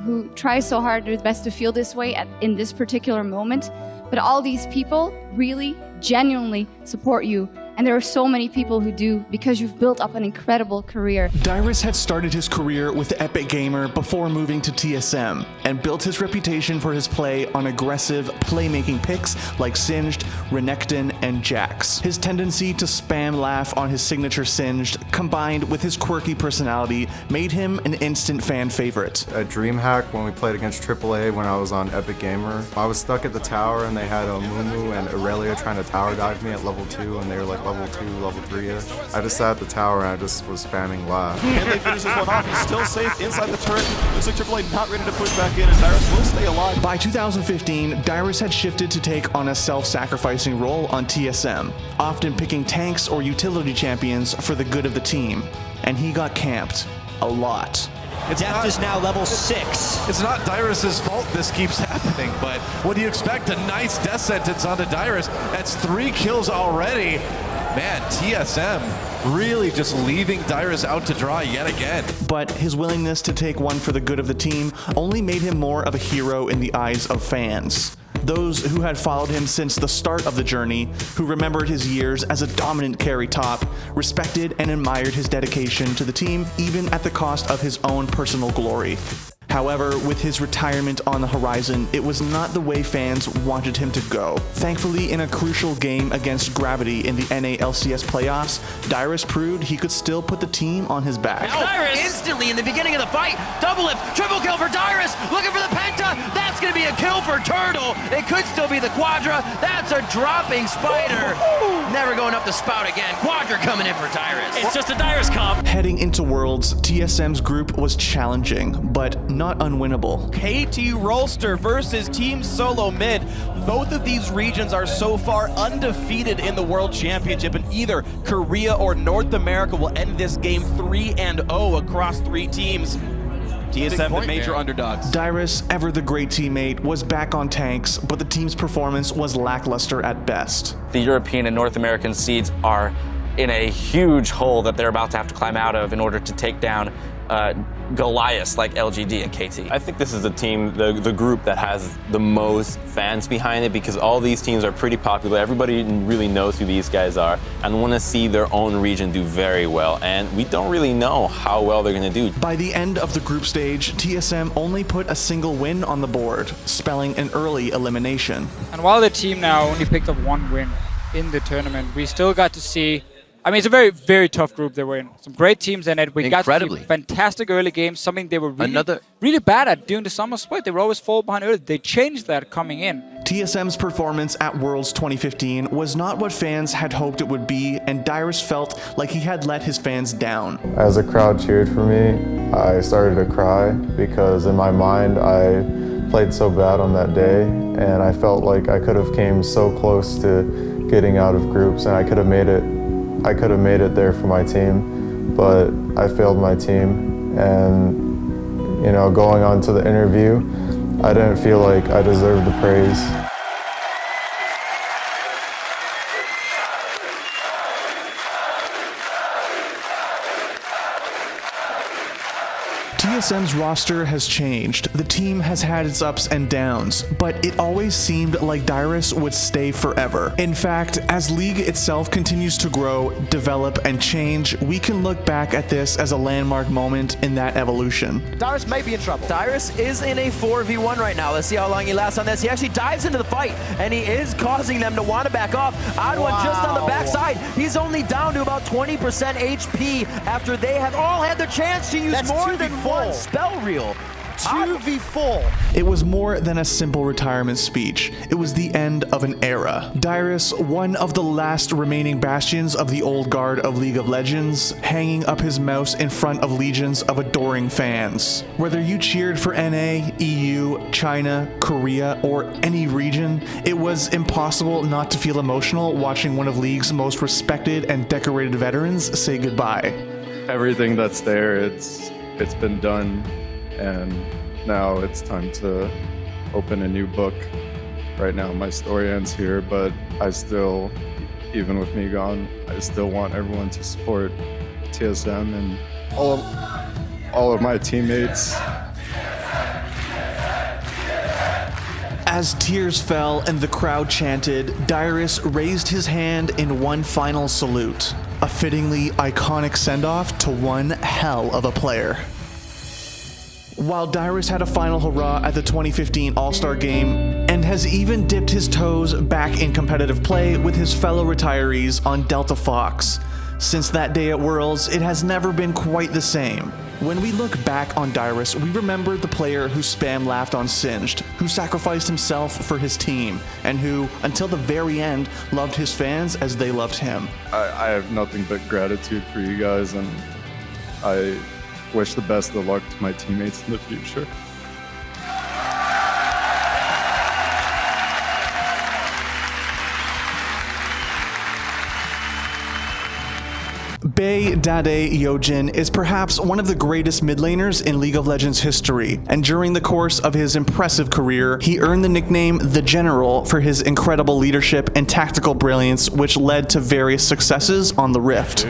who tries so hard to do his best to feel this way in this particular moment, but all these people really, genuinely support you. And there are so many people who do because you've built up an incredible career. Dyrus had started his career with Epic Gamer before moving to TSM and built his reputation for his play on aggressive playmaking picks like Singed, Renekton, and Jax. His tendency to spam laugh on his signature Singed, combined with his quirky personality, made him an instant fan favorite. at DreamHack, when we played against AAA when I was on Epic Gamer, I was stuck at the tower and they had a Mumu and Aurelia trying to tower dive me at level 2 and they were like level 2, level 3-ish. I just sat at the tower and I just was spamming laugh. And they finish this one off. He's still safe inside the turret. Looks like AAA not ready to push back in, and Dyrus will stay alive. By 2015, Dyrus had shifted to take on a self-sacrificing role on TSM, often picking tanks or utility champions for the good of the team. And he got camped. A lot. Death is now level 6. It's not Dyrus' fault this keeps happening, but what do you expect? A nice death sentence onto Dyrus. That's 3 kills already. Man, TSM really just leaving Dyrus out to dry yet again. But his willingness to take one for the good of the team only made him more of a hero in the eyes of fans. Those who had followed him since the start of the journey, who remembered his years as a dominant carry top, respected and admired his dedication to the team, even at the cost of his own personal glory. However, with his retirement on the horizon, it was not the way fans wanted him to go. Thankfully, in a crucial game against Gravity in the NA LCS playoffs, Dyrus proved he could still put the team on his back. Dyrus instantly in the beginning of the fight. Double lift, triple kill for Dyrus. Looking for the penta. That's going to be a kill for Turtle. It could still be the Quadra. That's a dropping spider. Never going up the spout again. Quadra coming in for Dyrus. It's just a Dyrus comp. Heading into Worlds, TSM's group was challenging, but not unwinnable. KT Rolster versus Team Solo Mid. Both of these regions are so far undefeated in the World Championship, and either Korea or North America will end this game 3-0 across 3 teams. TSM the major underdogs. Dyrus, ever the great teammate, was back on tanks, but the team's performance was lackluster at best. The European and North American seeds are in a huge hole that they're about to have to climb out of in order to take down Goliaths like LGD and KT. I think this is the team, the group that has the most fans behind it, because all these teams are pretty popular. Everybody really knows who these guys are and want to see their own region do very well. And we don't really know how well they're going to do. By the end of the group stage, TSM only put a single win on the board, spelling an early elimination. And while the team now only picked up 1 win in the tournament, we still got to see, I mean, it's a very, very tough group they were in. Some great teams in it. We got to see fantastic early games, something they were really bad at during the summer split. They were always fall behind early. They changed that coming in. TSM's performance at Worlds 2015 was not what fans had hoped it would be, and Dyrus felt like he had let his fans down. As the crowd cheered for me, I started to cry because in my mind I played so bad on that day, and I felt like I could have came so close to getting out of groups, and I could have made it there for my team, but I failed my team. And, you know, going on to the interview, I didn't feel like I deserved the praise. TSM's roster has changed. The team has had its ups and downs, but it always seemed like Dyrus would stay forever. In fact, as League itself continues to grow, develop, and change, we can look back at this as a landmark moment in that evolution. Dyrus may be in trouble. Dyrus is in a 4v1 right now. Let's see how long he lasts on this. He actually dives into the fight, and he is causing them to want to back off. Oddone just on the backside. He's only down to about 20% HP after they have all had the chance to use more than one spell reel. 2v4. It was more than a simple retirement speech. It was the end of an era. Dyrus, one of the last remaining bastions of the old guard of League of Legends, hanging up his mouse in front of legions of adoring fans. Whether you cheered for NA, EU, China, Korea, or any region, it was impossible not to feel emotional watching one of League's most respected and decorated veterans say goodbye. Everything that's there, it's been done. And now it's time to open a new book. Right now my story ends here, but I still, even with me gone, I still want everyone to support TSM and all of my teammates. As tears fell and the crowd chanted, Dyrus raised his hand in one final salute. A fittingly iconic send-off to one hell of a player. While Dyrus had a final hurrah at the 2015 All-Star Game and has even dipped his toes back in competitive play with his fellow retirees on Delta Fox. Since that day at Worlds, it has never been quite the same. When we look back on Dyrus, we remember the player who spam laughed on Singed, who sacrificed himself for his team, and who, until the very end, loved his fans as they loved him. I have nothing but gratitude for you guys, and I wish the best of luck to my teammates in the future. Bei Dade Yojin is perhaps one of the greatest mid laners in League of Legends history, and during the course of his impressive career, he earned the nickname The General for his incredible leadership and tactical brilliance, which led to various successes on the Rift.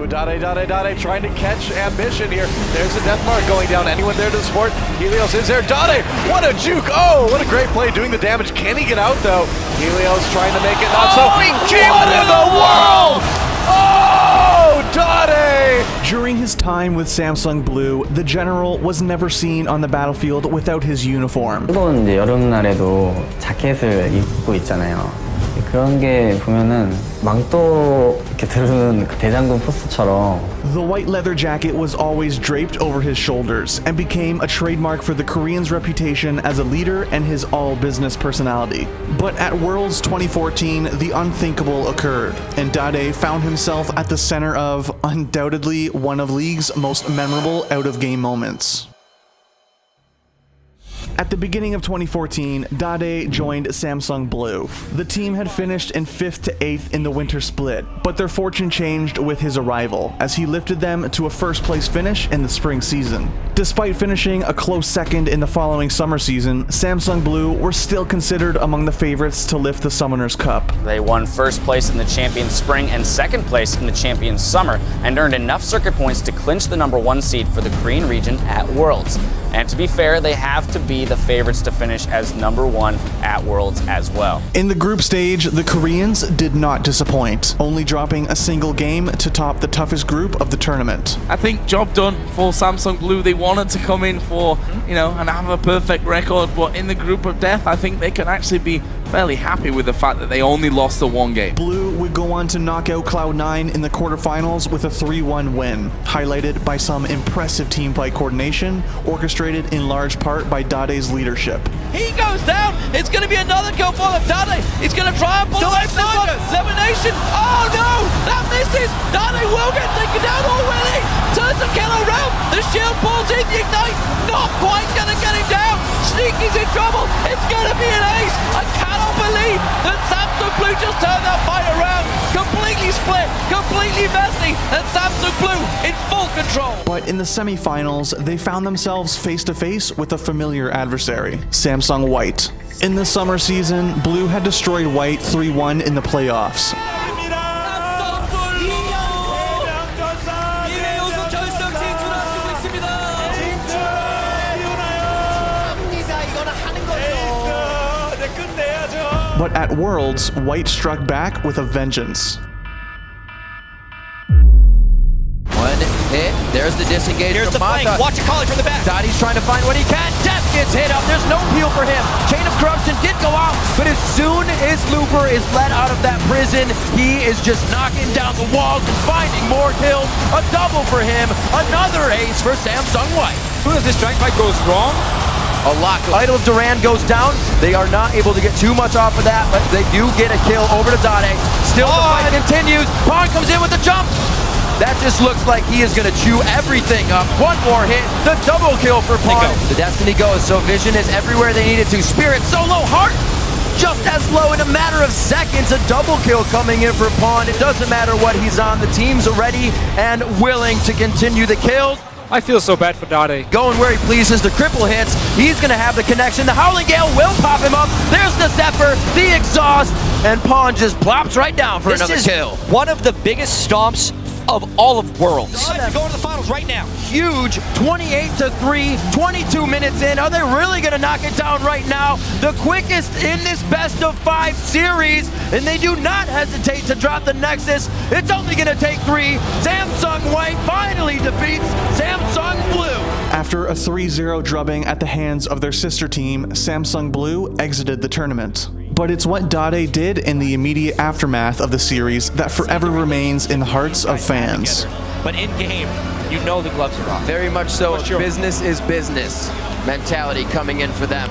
Dade trying to catch ambition here. There's a death mark going down. Anyone there to support? Helios is there. Dade, what a juke. Oh, what a great play doing the damage. Can he get out though? Helios trying to make it not so. He came what in the world? Oh, Dade! During his time with Samsung Blue, the General was never seen on the battlefield without his uniform. 뜨거운 이제 여름날에도 자켓을 입고 있잖아요. 그런 게 보면은 망토 이렇게 들은 그 대장군 포스처럼. The white leather jacket was always draped over his shoulders and became a trademark for the Korean's reputation as a leader and his all-business personality. But at Worlds 2014, the unthinkable occurred, and Dade found himself at the center of, undoubtedly, one of League's most memorable out-of-game moments. At the beginning of 2014, Dade joined Samsung Blue. The team had finished in 5th to 8th in the winter split, but their fortune changed with his arrival, as he lifted them to a first-place finish in the spring season. Despite finishing a close second in the following summer season, Samsung Blue were still considered among the favorites to lift the Summoners Cup. They won first place in the Champions Spring and second place in the Champions Summer, and earned enough circuit points to clinch the #1 seed for the Korean region at Worlds. And to be fair, they have to be the favorites to finish as #1 at Worlds as well. In the group stage, the Koreans did not disappoint, only dropping a single game to top the toughest group of the tournament. I think job done for Samsung Blue. They wanted to come in for, and have a perfect record, but in the group of death, I think they can actually be fairly happy with the fact that they only lost the one game. Blue would go on to knock out Cloud9 in the quarterfinals with a 3-1 win, highlighted by some impressive team fight coordination, orchestrated in large part by Dade's leadership. He goes down. It's going to be another kill for Dade. He's going to try and pull out this one. Elimination. Oh no, that misses. Dade will get taken down already. Turns the kill around. The shield pulls in the ignite. Not quite going to get him down. Sneaky's in trouble. It's going to be an ace. I cannot believe that Samsung Blue just turned that fight around. Completely split, completely messy, and Samsung Blue in full control. But in the semifinals, they found themselves face to face with a familiar adversary, Samsung White. In the summer season, Blue had destroyed White 3-1 in the playoffs. But at Worlds, White struck back with a vengeance. One hit, there's the disengage. Here's the flank, watch it calling from the back. Dade's trying to find what he can. Death gets hit up, there's no heal for him. Chain of Corruption did go out, but as soon as Looper is let out of that prison, he is just knocking down the walls and finding more kills. A double for him, another ace for Samsung White. As soon as this strike fight goes wrong, a lot. Idol of Duran goes down. They are not able to get too much off of that, but they do get a kill over to Dade. Still the fight continues. Pawn comes in with the jump. That just looks like he is going to chew everything up. One more hit. The double kill for Pawn. The Destiny goes. So Vision is everywhere they needed to. Spirit so low. Heart just as low in a matter of seconds. A double kill coming in for Pawn. It doesn't matter what he's on. The teams are ready and willing to continue the kills. I feel so bad for Dade. Going where he pleases, the cripple hits, he's going to have the connection. The Howling Gale will pop him up. There's the Zephyr, the exhaust, and Pawn just plops right down for another kill. One of the biggest stomps of all of Worlds. Going to the finals right now. Huge, 28-3, 22 minutes in. Are they really going to knock it down right now? The quickest in this best of 5 series, and they do not hesitate to drop the Nexus. It's only going to take 3. Samsung White finally defeats Samsung Blue. After a 3-0 drubbing at the hands of their sister team, Samsung Blue exited the tournament. But it's what Dade did in the immediate aftermath of the series that forever remains in the hearts of fans. But in game, you know the gloves are off. Very much so. Business is business mentality coming in for them.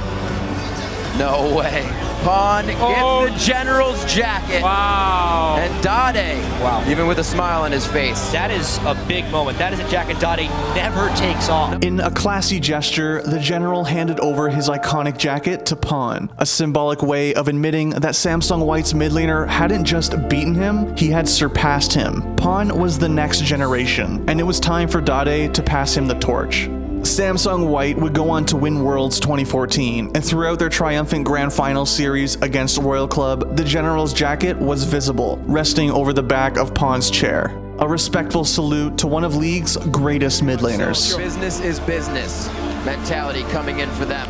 No way. Pawn gets the General's jacket. Wow. And Dade. Wow. Even with a smile on his face. That is a big moment. That is a jacket Dade never takes off. In a classy gesture, the general handed over his iconic jacket to Pawn, a symbolic way of admitting that Samsung White's mid laner hadn't just beaten him, he had surpassed him. Pawn was the next generation, and it was time for Dade to pass him the torch. Samsung White would go on to win Worlds 2014, and throughout their triumphant Grand Final series against Royal Club, the General's jacket was visible, resting over the back of Pawn's chair. A respectful salute to one of League's greatest mid laners. Business is business. Mentality coming in for them.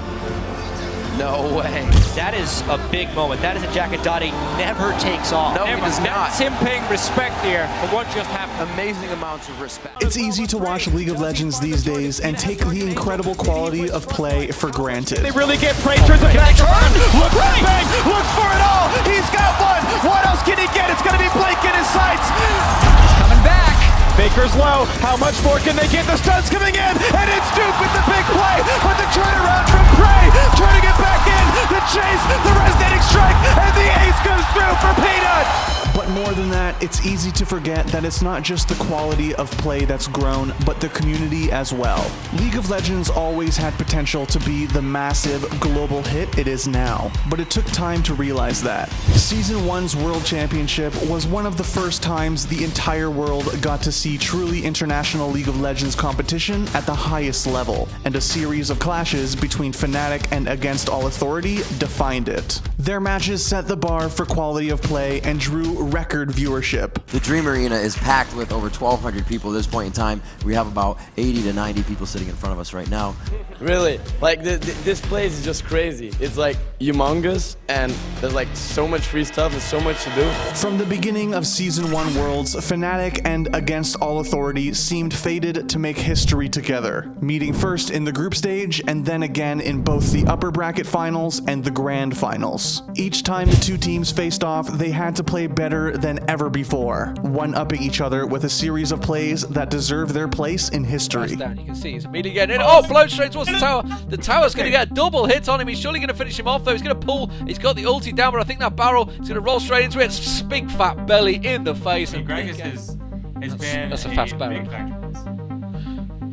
No way. That is a big moment. That is a jacket Dade never takes off. No, he does not. That's him paying respect here for what just happened. Amazing amounts of respect. It's easy to watch League of Legends these days and take the incredible quality of play for granted. They really get Prey, turns it back around. Look for the bang, looks for it all. He's got one. What else can he get? It's going to be Blake in his sights. He's coming back. Baker's low. How much more can they get? The stun's coming in, and it's Duke with the big play. But the turnaround from Prey, turning it back in. The chase, the resonating strike, and the ace goes through for Peanut. But more than that, it's easy to forget that it's not just the quality of play that's grown, but the community as well. League of Legends always had potential to be the massive global hit it is now, but it took time to realize that. Season 1's World Championship was one of the first times the entire world got to see truly international League of Legends competition at the highest level, and a series of clashes between Fnatic and Against All Authority defined it. Their matches set the bar for quality of play and drew record viewership. The Dream Arena is packed with over 1,200 people at this point in time. We have about 80 to 90 people sitting in front of us right now. Really, like this place is just crazy. It's like humongous, and there's like so much free stuff and so much to do. From the beginning of Season 1 Worlds, Fnatic and Against All Authority seemed fated to make history together, meeting first in the group stage and then again in both the upper bracket finals and the grand finals. Each time the two teams faced off, they had to play better than ever before, one-upping each other with a series of plays that deserve their place in history. Down, you can see he's immediately getting in. Oh, blow straight towards the tower. The tower's going to get a double hit on him. He's surely going to finish him off, though. He's going to pull. He's got the ulti down, but I think that barrel is going to roll straight into it. Big fat belly in the face. And that's a fast barrel.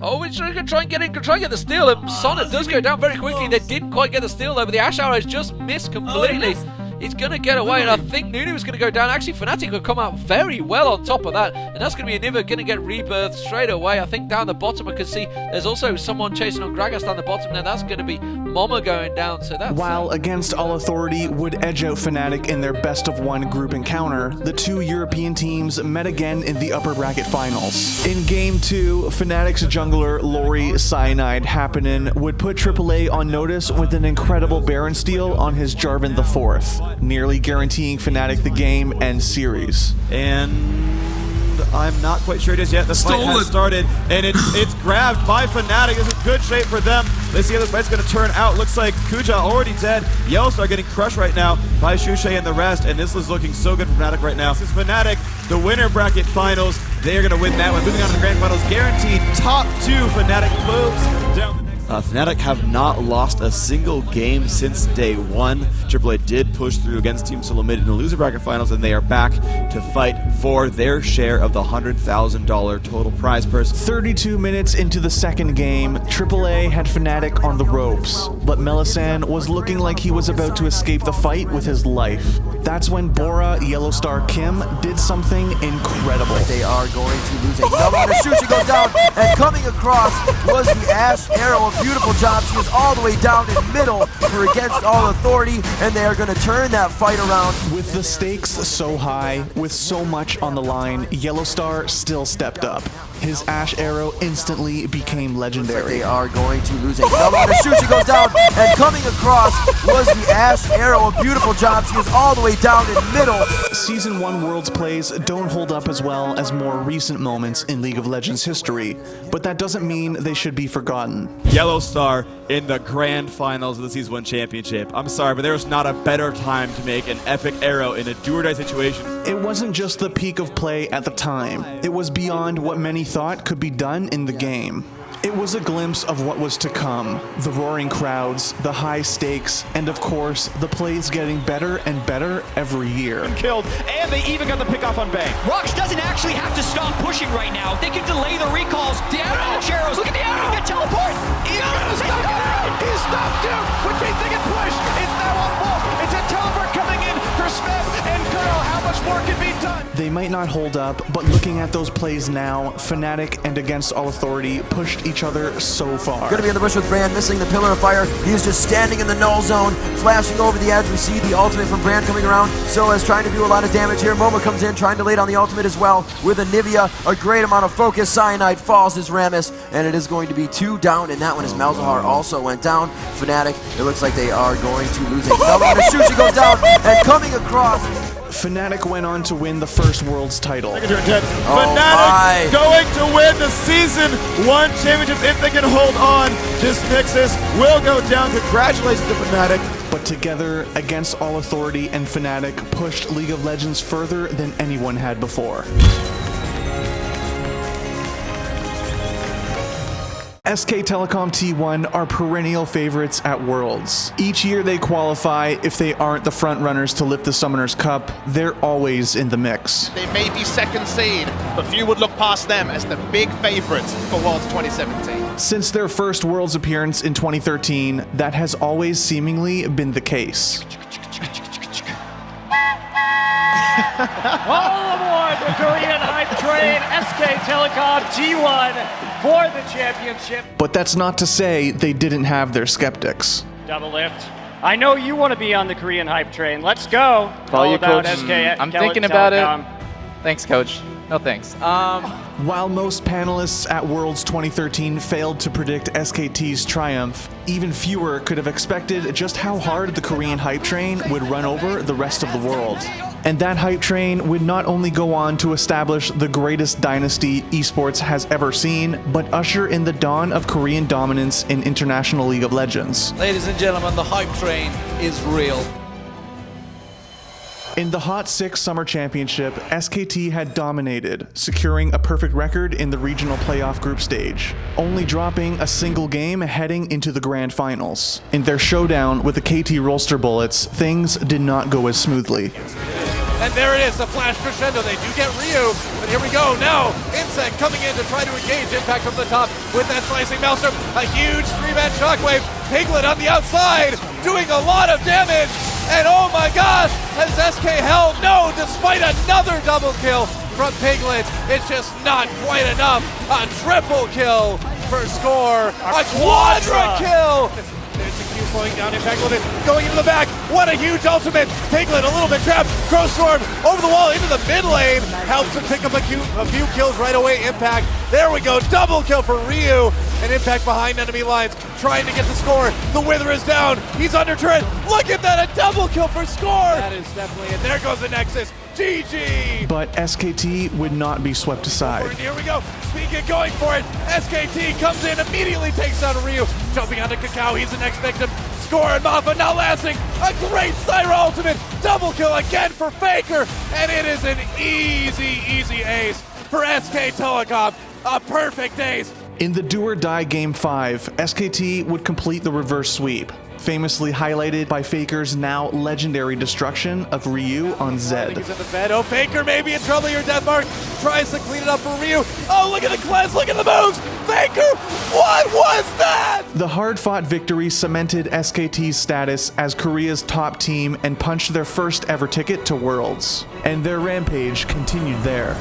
Oh, he's going to try and get in, try and get the steal. And Sonic does go down very quickly. They didn't quite get the steal, though, but the Ash Arrows just missed completely. He's going to get away, and I think Nunu is going to go down. Actually, Fnatic will come out very well on top of that, and that's going to be Aniva going to get rebirthed straight away. I think down the bottom I can see there's also someone chasing on Gragas down the bottom there. That's going to be Mama going down. So that's while Against All Authority would edge out Fnatic in their best-of-1 group encounter, the two European teams met again in the upper bracket finals. In Game 2, Fnatic's jungler Lori Cyanide Happenin would put AAA on notice with an incredible Baron steal on his Jarvan IV, nearly guaranteeing Fnatic the game and series. And I'm not quite sure it is yet. The fight has started, and it's grabbed by Fnatic. This is good shape for them. Let's see how this fight's going to turn out. Looks like Kuja already dead. Yellowstar getting crushed right now by Shushe and the rest, and this is looking so good for Fnatic right now. This is Fnatic, the winner bracket finals. They are going to win that one. Moving on to the grand finals, guaranteed top 2. Fnatic close down the next. Fnatic have not lost a single game since day 1. AAA did push through against Team Solomid in the loser bracket finals, and they are back to fight for their share of the $100,000 total prize purse. 32 minutes into the second game, AAA had Fnatic on the ropes, but Melisande was looking like he was about to escape the fight with his life. That's when Bora Yellowstar Kim did something incredible. They are going to lose it. She goes down, and coming across was the Ash Arrow. A beautiful job. She is all the way down in middle for Against All Authority, and they are going to turn that fight around. With the stakes so high, with so much on the line, Yellowstar still stepped up. His Ash Arrow instantly became legendary. They are going to lose it. She goes down, and coming across was the Ash Arrow. A beautiful job. She is all the way down in middle. Season 1 Worlds plays don't hold up as well as more recent moments in League of Legends history, but that doesn't mean they should be forgotten. Yellowstar in the grand finals of the Season 1 championship. I'm sorry, but there was not a better time to make an epic arrow in a do-or-die situation. It wasn't just the peak of play at the time. It was beyond what many thought could be done in the game. It was a glimpse of what was to come. The roaring crowds, the high stakes, and of course, the plays getting better and better every year. Killed, and they even got the pick off on Bang. Rox doesn't actually have to stop pushing right now. They can delay the recalls. The arrows. Look at the arrow. Get teleport. He's stopped too. But they can push. It's now on Wolf. It's a teleport coming in for Smeb and Girl. How much more can be done? They might not hold up, but looking at those plays now, Fnatic and Against All Authority pushed each other so far. Gonna be in the bush with Brand, missing the Pillar of Fire. He's just standing in the null zone, flashing over the edge. We see the ultimate from Brand coming around. So is trying to do a lot of damage here. Momo comes in, trying to lay down the ultimate as well. With a Nivea, a great amount of focus. Cyanide falls as Rammus, and it is going to be 2 down, and that one is Malzahar also went down. Fnatic, it looks like they are going to lose it. Now we're gonna shoot, she goes down, and coming across. Fnatic went on to win the first Worlds title. Fnatic going to win the Season 1 championships if they can hold on. This Nixus will go down. Congratulations to Fnatic. But together, Against All Authority and Fnatic pushed League of Legends further than anyone had before. SK Telecom T1 are perennial favorites at Worlds. Each year they qualify. If they aren't the front runners to lift the Summoners Cup, they're always in the mix. They may be second seed, but few would look past them as the big favorites for Worlds 2017. Since their first Worlds appearance in 2013, that has always seemingly been the case. All aboard the Korean hype train, SK Telecom T1 for the championship. But that's not to say they didn't have their skeptics. Double lift. I know you want to be on the Korean hype train. Let's go. Call you, about Coach. SK I'm Telecom. thinking about it. Thanks, Coach. No thanks. While most panelists at Worlds 2013 failed to predict SKT's triumph, even fewer could have expected just how hard the Korean hype train would run over the rest of the world. And that hype train would not only go on to establish the greatest dynasty esports has ever seen, but usher in the dawn of Korean dominance in International League of Legends. Ladies and gentlemen, the hype train is real. In the Hot 6 Summer Championship, SKT had dominated, securing a perfect record in the regional playoff group stage, only dropping a single game heading into the grand finals. In their showdown with the KT Rolster Bullets, things did not go as smoothly. And there it is, the flash crescendo. They do get Ryu, but here we go now. Insect coming in to try to engage. Impact from the top with that slicing Maelstrom. A huge 3-man shockwave. Piglet on the outside, doing a lot of damage. And oh my gosh, has SK held? No, despite another double kill from Piglet. It's just not quite enough. A triple kill for Score. A quadra kill. There's the Q slowing down, Impact a little bit, going into the back. What a huge ultimate. Piglet a little bit trapped. Crow Storm over the wall into the mid lane. Helps him pick up a few kills right away. Impact. There we go. Double kill for Ryu. And Impact behind enemy lines, trying to get the score. The Wither is down. He's under turret. Look at that. A double kill for Score. That is definitely it. There goes the Nexus. GG. But SKT would not be swept aside. And here we go. Speaking, going for it. SKT comes in, immediately takes down Ryu. Jumping onto Kakao. He's the next victim. Score and Mafa now lasting. A great Syra ultimate. Double kill again for Faker. And it is an easy ace for SK Telecom. A perfect ace. In the do or die Game 5, SKT would complete the reverse sweep, famously highlighted by Faker's now legendary destruction of Ryu on Zed. He's in the bed. Oh, Faker may be in trouble here. Deathmark tries to clean it up for Ryu. Oh, look at the cleanse. Look at the moves. Faker, what was that? The hard-fought victory cemented SKT's status as Korea's top team and punched their first ever ticket to Worlds. And their rampage continued there.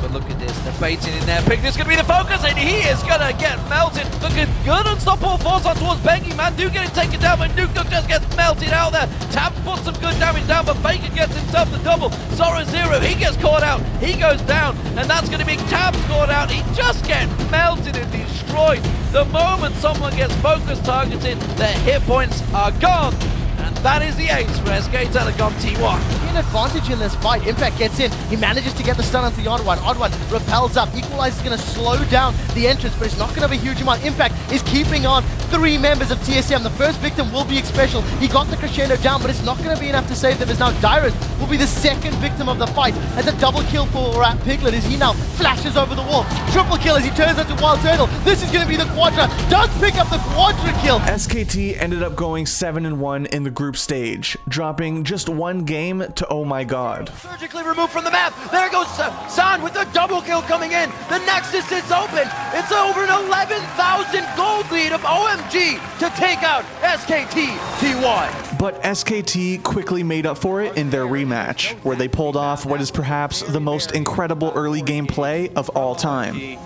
But look at this, they're baiting in there. Piglet's going to be the focus, and he is going to get melted. Looking good, unstoppable force on towards Bengi. Man do get it taken down, but Nuke just gets melted out there. Tab puts some good damage down, but Faker gets himself the double. Zoro Zero, he gets caught out. He goes down, and that's going to be Tab caught out. He just gets melted and destroyed. The moment someone gets focus targeted, their hit points are gone. And That is the ace for SK Telecom T1. An advantage in this fight. Impact gets in. He manages to get the stun onto the Odd1. Odd1 repels up. Equalizer is going to slow down the entrance, but it's not going to be a huge amount. Impact is keeping on 3 members of TSM. The first victim will be Special. He got the crescendo down, but it's not going to be enough to save them, as now Dyrus will be the second victim of the fight. As a double kill for Piglet as he now flashes over the wall. Triple kill as he turns into Wild Turtle. This is going to be the Quadra. Does pick up the Quadra kill. SKT ended up going 7-1 in the group stage, dropping just 1 game to oh my god. Surgically removed from the map. There goes San with the double kill coming in. The Nexus is open. It's over an 11,000 gold lead of OMG to take out SKT T1. But SKT quickly made up for it in their rematch, where they pulled off what is perhaps the most incredible early game play of all time.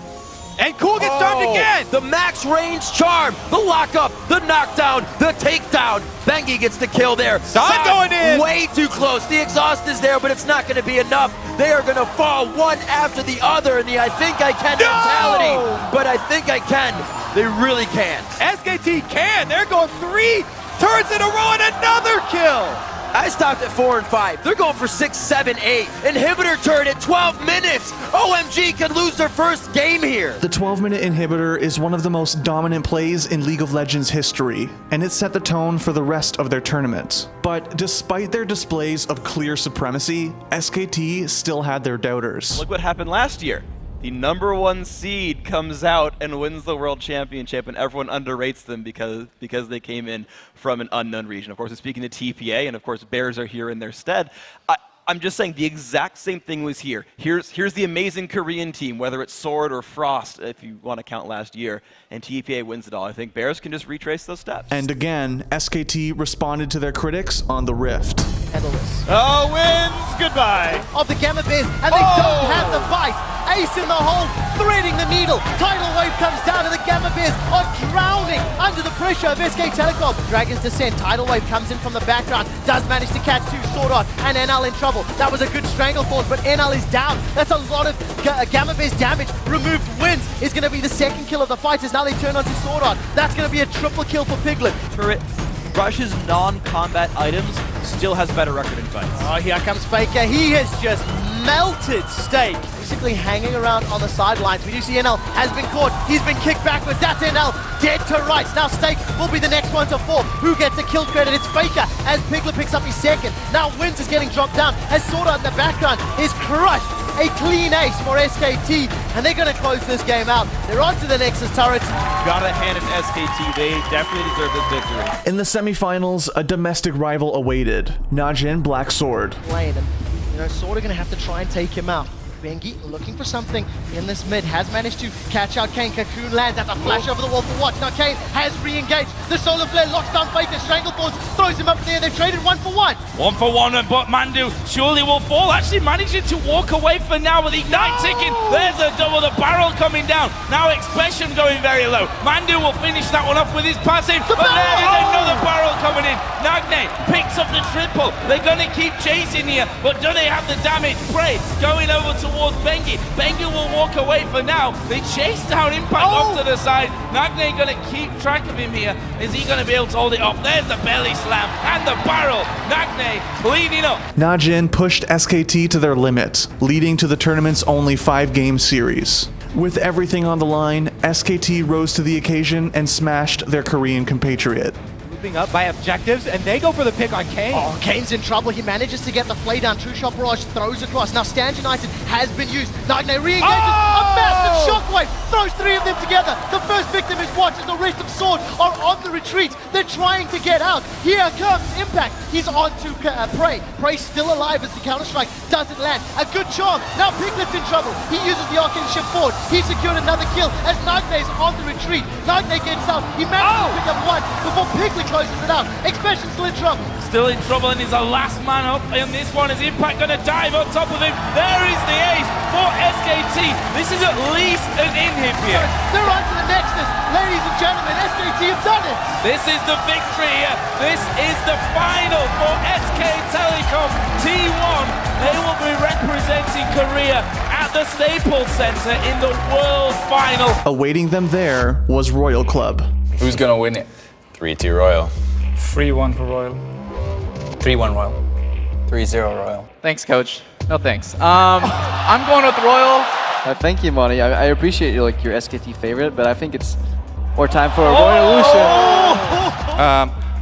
And Cool gets turned again! The max range charm, the lockup, the knockdown, the takedown. Bengi gets the kill there. San going in! Way too close. The exhaust is there, but it's not going to be enough. They are going to fall one after the other in the I think I can mentality. But I think I can. They really can. SKT can! They're going 3 turns in a row and another kill! I stopped at 4 and 5. They're going for 6, 7, 8. Inhibitor turn at 12 minutes. OMG could lose their first game here. The 12-minute inhibitor is one of the most dominant plays in League of Legends history, and it set the tone for the rest of their tournament. But despite their displays of clear supremacy, SKT still had their doubters. Look what happened last year. The #1 seed comes out and wins the World Championship, and everyone underrates them because they came in from an unknown region. Of course, I'm speaking to TPA, and of course, Bears are here in their stead. I'm just saying the exact same thing was here. Here's the amazing Korean team, whether it's Sword or Frost, if you want to count last year, and TPA wins it all. I think Bears can just retrace those steps. And again, SKT responded to their critics on the Rift. Endless. Oh, wins! Goodbye! Of the Gamma Bears, and they don't have the fight. Ace in the hole, threading the needle. Tidal wave comes down, and the Gamma Bears are drowning under the pressure of SK Telecom. Dragon's Descent, tidal wave comes in from the background, does manage to catch 2 Sword Art, and NL in trouble. That was a good strangleforce, but NL is down. That's a lot of Gamma Bears damage. Removed wins is going to be the second kill of the fight, as now they turn onto Sword Art. That's going to be a triple kill for Piglet. Turret rushes non-combat items, still has better record in fights. Oh, here comes Faker. He has just melted Steak. Basically hanging around on the sidelines. We do see NL has been caught. He's been kicked backwards. That's NL dead to rights. Now Steak will be the next one to fall. Who gets a kill credit? It's Faker as Piglet picks up his second. Now Wins is getting dropped down as Sword Art in the background is crushed. A clean ace for SKT, and they're going to close this game out. They're on to the Nexus turrets. Gotta hand it to SKT. They definitely deserve this victory. In the semifinals, a domestic rival awaited. Najin Black Sword. Playing him. Sword are going to have to try and take him out. Bengi looking for something in this mid, has managed to catch out Kane. Cocoon lands, that's a flash over the wall for Watch. Now Kane has re-engaged. The Solar Flare locks down Faker, Strangleforce throws him up in the air. They've traded 1 for 1. 1 for 1, but Mandu surely will fall. Actually managing to walk away for now with Ignite ticking. There's a double, the barrel coming down. Now Expression going very low. Mandu will finish that one off with his passive, but there is another barrel coming in. Nagne picks up the triple. They're going to keep chasing here, but do they have the damage? Prey going over towards Bengi. Bengi will walk away for now. They chase down Impact off to the side. Nagne going to keep track of him here. Is he going to be able to hold it off? There's the belly slam and the barrel. Nagne cleaning up. Najin pushed SKT to their limit, leading to the tournament's only 5-game series. With everything on the line, SKT rose to the occasion and smashed their Korean compatriot. Up by objectives, and they go for the pick on Kane. Oh, Kane's in trouble. He manages to get the play down. True Shot Barrage throws across. Now Stand United has been used. Nagne re-engages. A massive shockwave throws 3 of them together. The first victim is Watch, and the rest of Sword are on the retreat. They're trying to get out. Here comes Impact. He's on to Prey. Prey still alive as the counter-strike doesn't land. A good charm. Now Piglet's in trouble. He uses the Arcane Shift forward. He secured another kill as Nagne's on the retreat. Nagne gets out. He manages to pick up 1 before Piglet closes it out. Expression still in trouble. Still in trouble, and he's the last man up in this one. Is Impact going to dive on top of him? There is the ace for SKT. This is at least an inhib here. They're on to the Nexus. Ladies and gentlemen, SKT have done it. This is the victory here. This is the final for SK Telecom T1. They will be representing Korea at the Staples Center in the World Final. Awaiting them there was Royal Club. Who's gonna win it? 3-2 Royal. 3-1 for Royal. 3-1 Royal. 3-0 Royal. Thanks, coach. No thanks. I'm going with Royal. Thank you, Monty. I appreciate your SKT favorite, but I think it's more time for a Royal.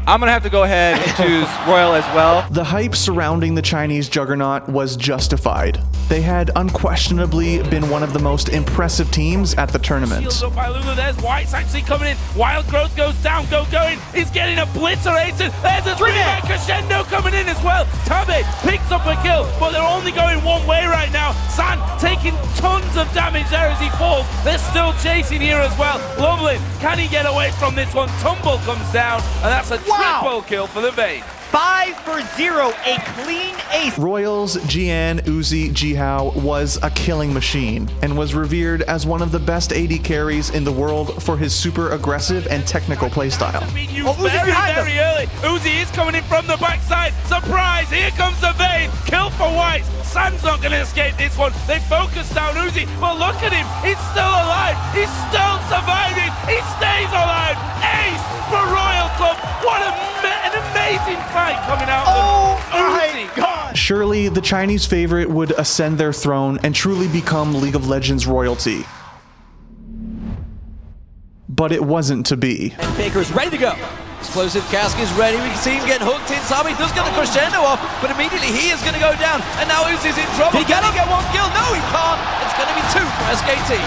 I'm going to have to go ahead and choose Royal as well. The hype surrounding the Chinese juggernaut was justified. They had unquestionably been one of the most impressive teams at the tournament. Shields up by Lulu. There's White's actually coming in. Wild Growth goes down. Going. He's getting obliterated. There's a three-man crescendo coming in as well. Taipei picks up a kill, but they're only going one way right now. San taking tons of damage there as he falls. They're still chasing here as well. Loveland, can he get away from this one? Tumble comes down, and that's a triple kill for the Vayne. 5-0, a clean ace. Royals Jian Uzi Jihao was a killing machine and was revered as one of the best AD carries in the world for his super aggressive and technical playstyle. Very early. Uzi is coming in from the backside. Surprise! Here comes the Vayne. Kill for White. San's not going to escape this one. They focus down Uzi, but look at him. He's still alive. He's still surviving. He stays alive. Ace for Royal Club. What an amazing fight coming out of Uzi. God. Surely the Chinese favorite would ascend their throne and truly become League of Legends royalty. But it wasn't to be. And Faker's ready to go. Explosive Cask is ready. We can see him getting hooked in. Sabi does get the crescendo off, but immediately he is going to go down. And now Uzi's in trouble. Can he get one kill? No, he can't. It's going to be 2 for SKT.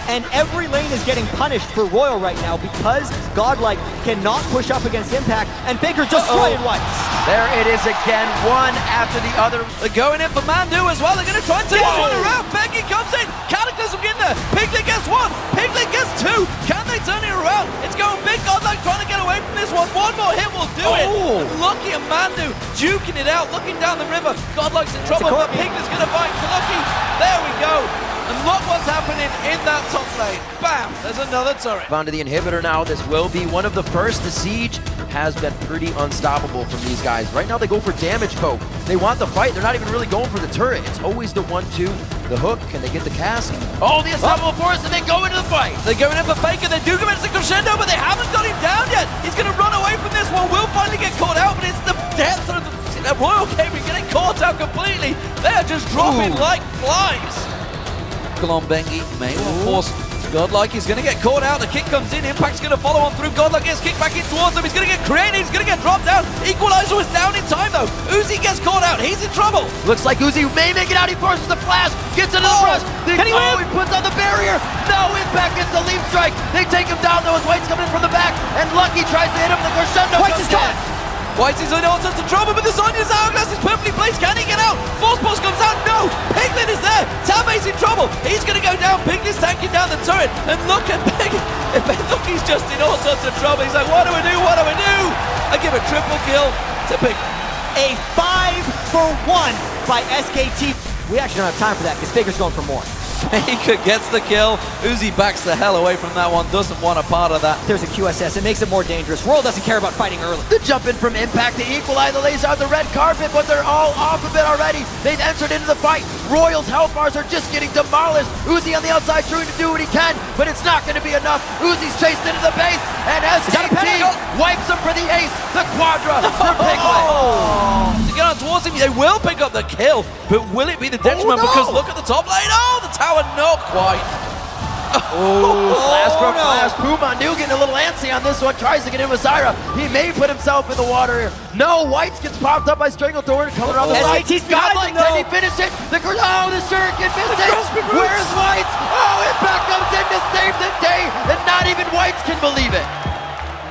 And every lane is getting punished for Royal right now because Godlike cannot push up against Impact, and Baker's destroying Whites. There it is again, one after the other. They're going in for Mandu as well. They're going to try and take this one around. Peggy comes in. Cataclysm in there. Piglet gets 1. Piglet gets 2. Can they turn it around? It's going big. Godlike trying to get away from this one. One more hit will do it. Lucky and Mandu duking it out, looking down the river. Godlike's in trouble, but Piglet's going to fight. Lucky. There we go. And look what's happening in that top lane. Bam! There's another turret. On to the inhibitor now. This will be one of the first. The siege has been pretty unstoppable from these guys. Right now they go for damage poke. They want the fight. They're not even really going for the turret. It's always the 1-2, the hook. Can they get the cast? Oh, the unstoppable force, and they go into the fight. They're going in for Faker. They do come into the crescendo, but they haven't got him down yet. He's going to run away from this one. Will finally get caught out, but it's the death of the Royal Gaming getting caught out completely. They're just dropping like flies. Bengi may force Godlike. He's going to get caught out. The kick comes in. Impact's going to follow on through. Godlike gets kicked back in towards him. He's going to get created. He's going to get dropped down. Equalizer was down in time though. Uzi gets caught out. He's in trouble. Looks like Uzi may make it out. He forces the flash. Gets into the brush. Can he win? He puts on the barrier. No, Impact gets the leap strike. They take him down though as White's coming in from the back. And Lucky tries to hit him. The crescendo White's is down. White is in all sorts of trouble, but the Sonya's hourglass is perfectly placed. Can he get out? Force Pulse comes out. No! Piglet is there. Taipei's in trouble. He's going to go down. Piglet's tanking down the turret. And look at Piglet. Look, he's just in all sorts of trouble. He's like, what do I do? What do I do? I give a triple kill to Piglet. A 5-for-1 by SKT. We actually don't have time for that because Faker's going for more. Faker gets the kill. Uzi backs the hell away from that one. Doesn't want a part of that. There's a QSS. It makes it more dangerous. Royal doesn't care about fighting early. The jump in from Impact to equalize. The lays out the red carpet, but they're all off of it already. They've entered into the fight. Royal's health bars are just getting demolished. Uzi on the outside trying to do what he can, but it's not going to be enough. Uzi's chased into the base, and SKT wipes him for the ace. The quadra for Piglet. To get on towards him, they will pick up the kill, but will it be the detriment? Because look at the top lane. Oh, the tower not quite. Flash from Flash. Puma New getting a little antsy on this one. Tries to get in with Zyra. He may put himself in the water here. No, Whites gets popped up by Stranglethorn. Coming around the side. Godlike, can he finish it? The Shuriken misses. Where's Whites? Oh, Impact comes in to save the day, and not even Whites can believe it.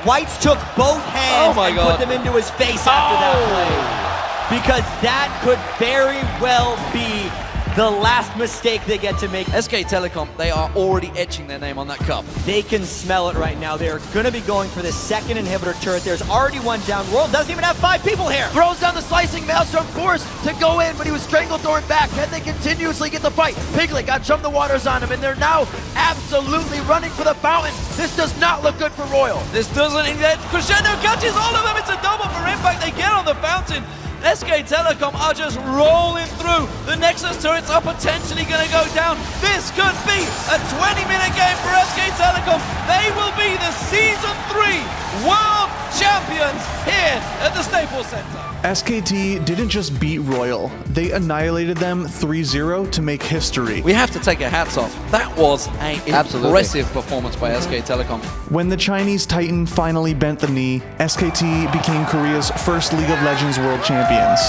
Whites took both hands and put them into his face after that play. Because that could very well be the last mistake they get to make. SK Telecom, they are already etching their name on that cup. They can smell it right now. They're going to be going for the second inhibitor turret. There's already one down. Royal doesn't even have 5 people here. Throws down the slicing Maelstrom, forced to go in, but he was Stranglethorn back. Can they continuously get the fight? Piglet got Chum the Waters on him, and they're now absolutely running for the fountain. This does not look good for Royal. This doesn't. Crescendo catches all of them. It's a double for Impact. They get on the fountain. SK Telecom are just rolling through. The Nexus turrets are potentially going to go down. This could be a 20-minute game for SK Telecom. They will be the Season 3 World Champions here at the Staples Center. SKT didn't just beat Royal, they annihilated them 3-0 to make history. We have to take our hats off. That was an impressive performance by SK Telecom. When the Chinese Titan finally bent the knee, SKT became Korea's first League of Legends World Champions.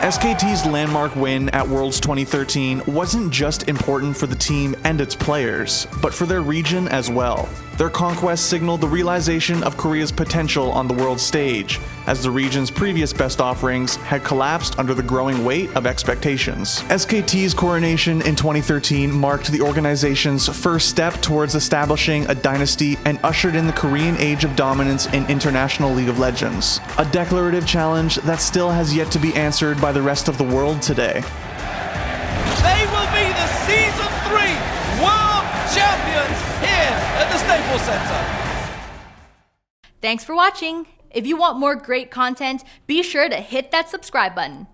SKT's landmark win at Worlds 2013 wasn't just important for the team and its players, but for their region as well. Their conquest signaled the realization of Korea's potential on the world stage, as the region's previous best offerings had collapsed under the growing weight of expectations. SKT's coronation in 2013 marked the organization's first step towards establishing a dynasty and ushered in the Korean age of dominance in international League of Legends, a declarative challenge that still has yet to be answered by the rest of the world today. They will be the Season 3 World Champions here at the Staples Center. Thanks for watching. If you want more great content, be sure to hit that subscribe button.